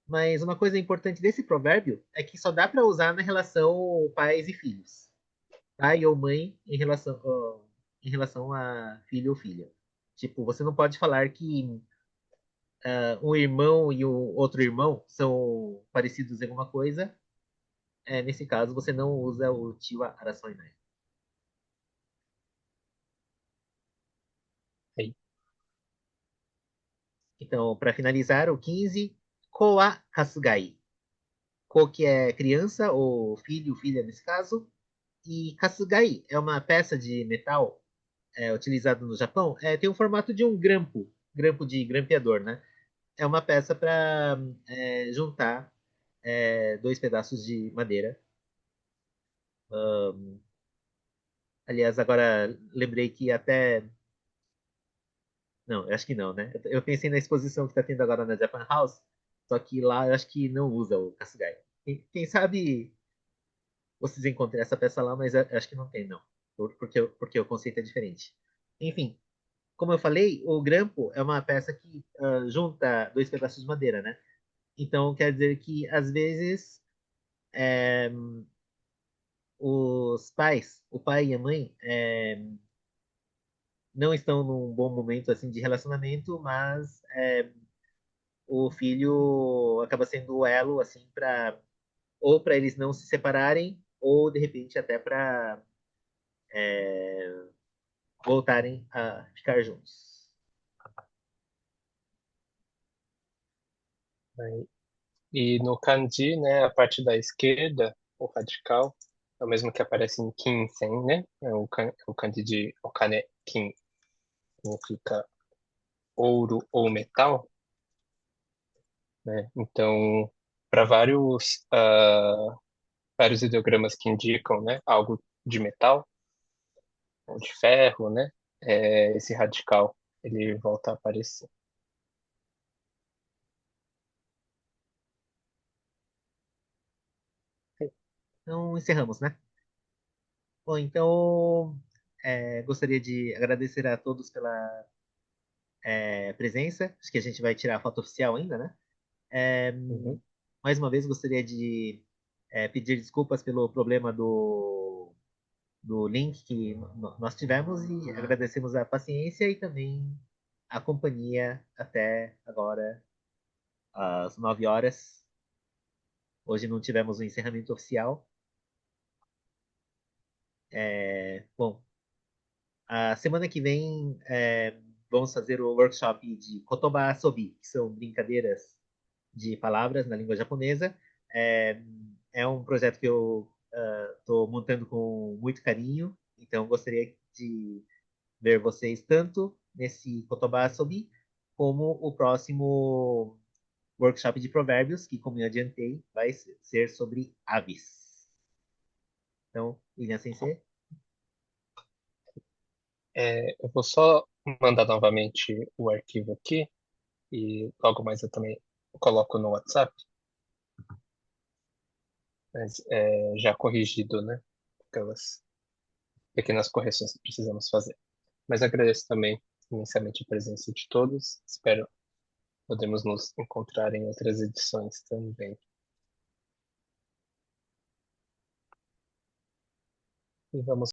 Speaker 1: Mas uma coisa importante desse provérbio é que só dá para usar na relação pais e filhos. Pai ou mãe em relação a filho ou filha. Tipo, você não pode falar que um irmão e o outro irmão são parecidos em alguma coisa, nesse caso você não usa o Chiwa Arasoinai.
Speaker 2: Aí.
Speaker 1: Então, para finalizar, o 15, Ko wa Kasugai. Ko que é criança, ou filho, filha nesse caso, e Kasugai é uma peça de metal utilizada no Japão, tem o formato de um grampo, grampo de grampeador, né? É uma peça para juntar dois pedaços de madeira. Aliás, agora lembrei que até. Não, eu acho que não, né? Eu pensei na exposição que está tendo agora na Japan House, só que lá eu acho que não usa o Kasugai. Quem sabe vocês encontrem essa peça lá, mas eu acho que não tem, não. Porque o conceito é diferente. Enfim, como eu falei, o grampo é uma peça que junta dois pedaços de madeira, né? Então quer dizer que às vezes é, os pais, o pai e a mãe, não estão num bom momento assim de relacionamento, mas o filho acaba sendo o elo assim para ou para eles não se separarem ou de repente até para voltarem a ficar juntos.
Speaker 2: Aí. E no kanji, né, a parte da esquerda, o radical, é o mesmo que aparece em Kinsen, né? É o kanji de okane, kin, significa ouro ou metal, né? Então, para vários ideogramas que indicam, né, algo de metal ou de ferro, né, esse radical ele volta a aparecer.
Speaker 1: Então encerramos, né? Bom, então gostaria de agradecer a todos pela presença. Acho que a gente vai tirar a foto oficial ainda, né? É,
Speaker 2: Uhum.
Speaker 1: mais uma vez gostaria de pedir desculpas pelo problema do link que nós tivemos e agradecemos a paciência e também a companhia até agora, às 9 horas. Hoje não tivemos o encerramento oficial. Bom, a semana que vem vamos fazer o workshop de Kotoba Asobi, que são brincadeiras de palavras na língua japonesa. É, é um projeto que eu estou montando com muito carinho, então gostaria de ver vocês tanto nesse Kotoba Asobi como o próximo workshop de provérbios, que, como eu adiantei, vai ser sobre aves. Então, William Sensei.
Speaker 2: Eu vou só mandar novamente o arquivo aqui e logo mais eu também coloco no WhatsApp, mas já corrigido, né? Aquelas pequenas correções que precisamos fazer. Mas agradeço também imensamente a presença de todos. Espero podemos nos encontrar em outras edições também. E vamos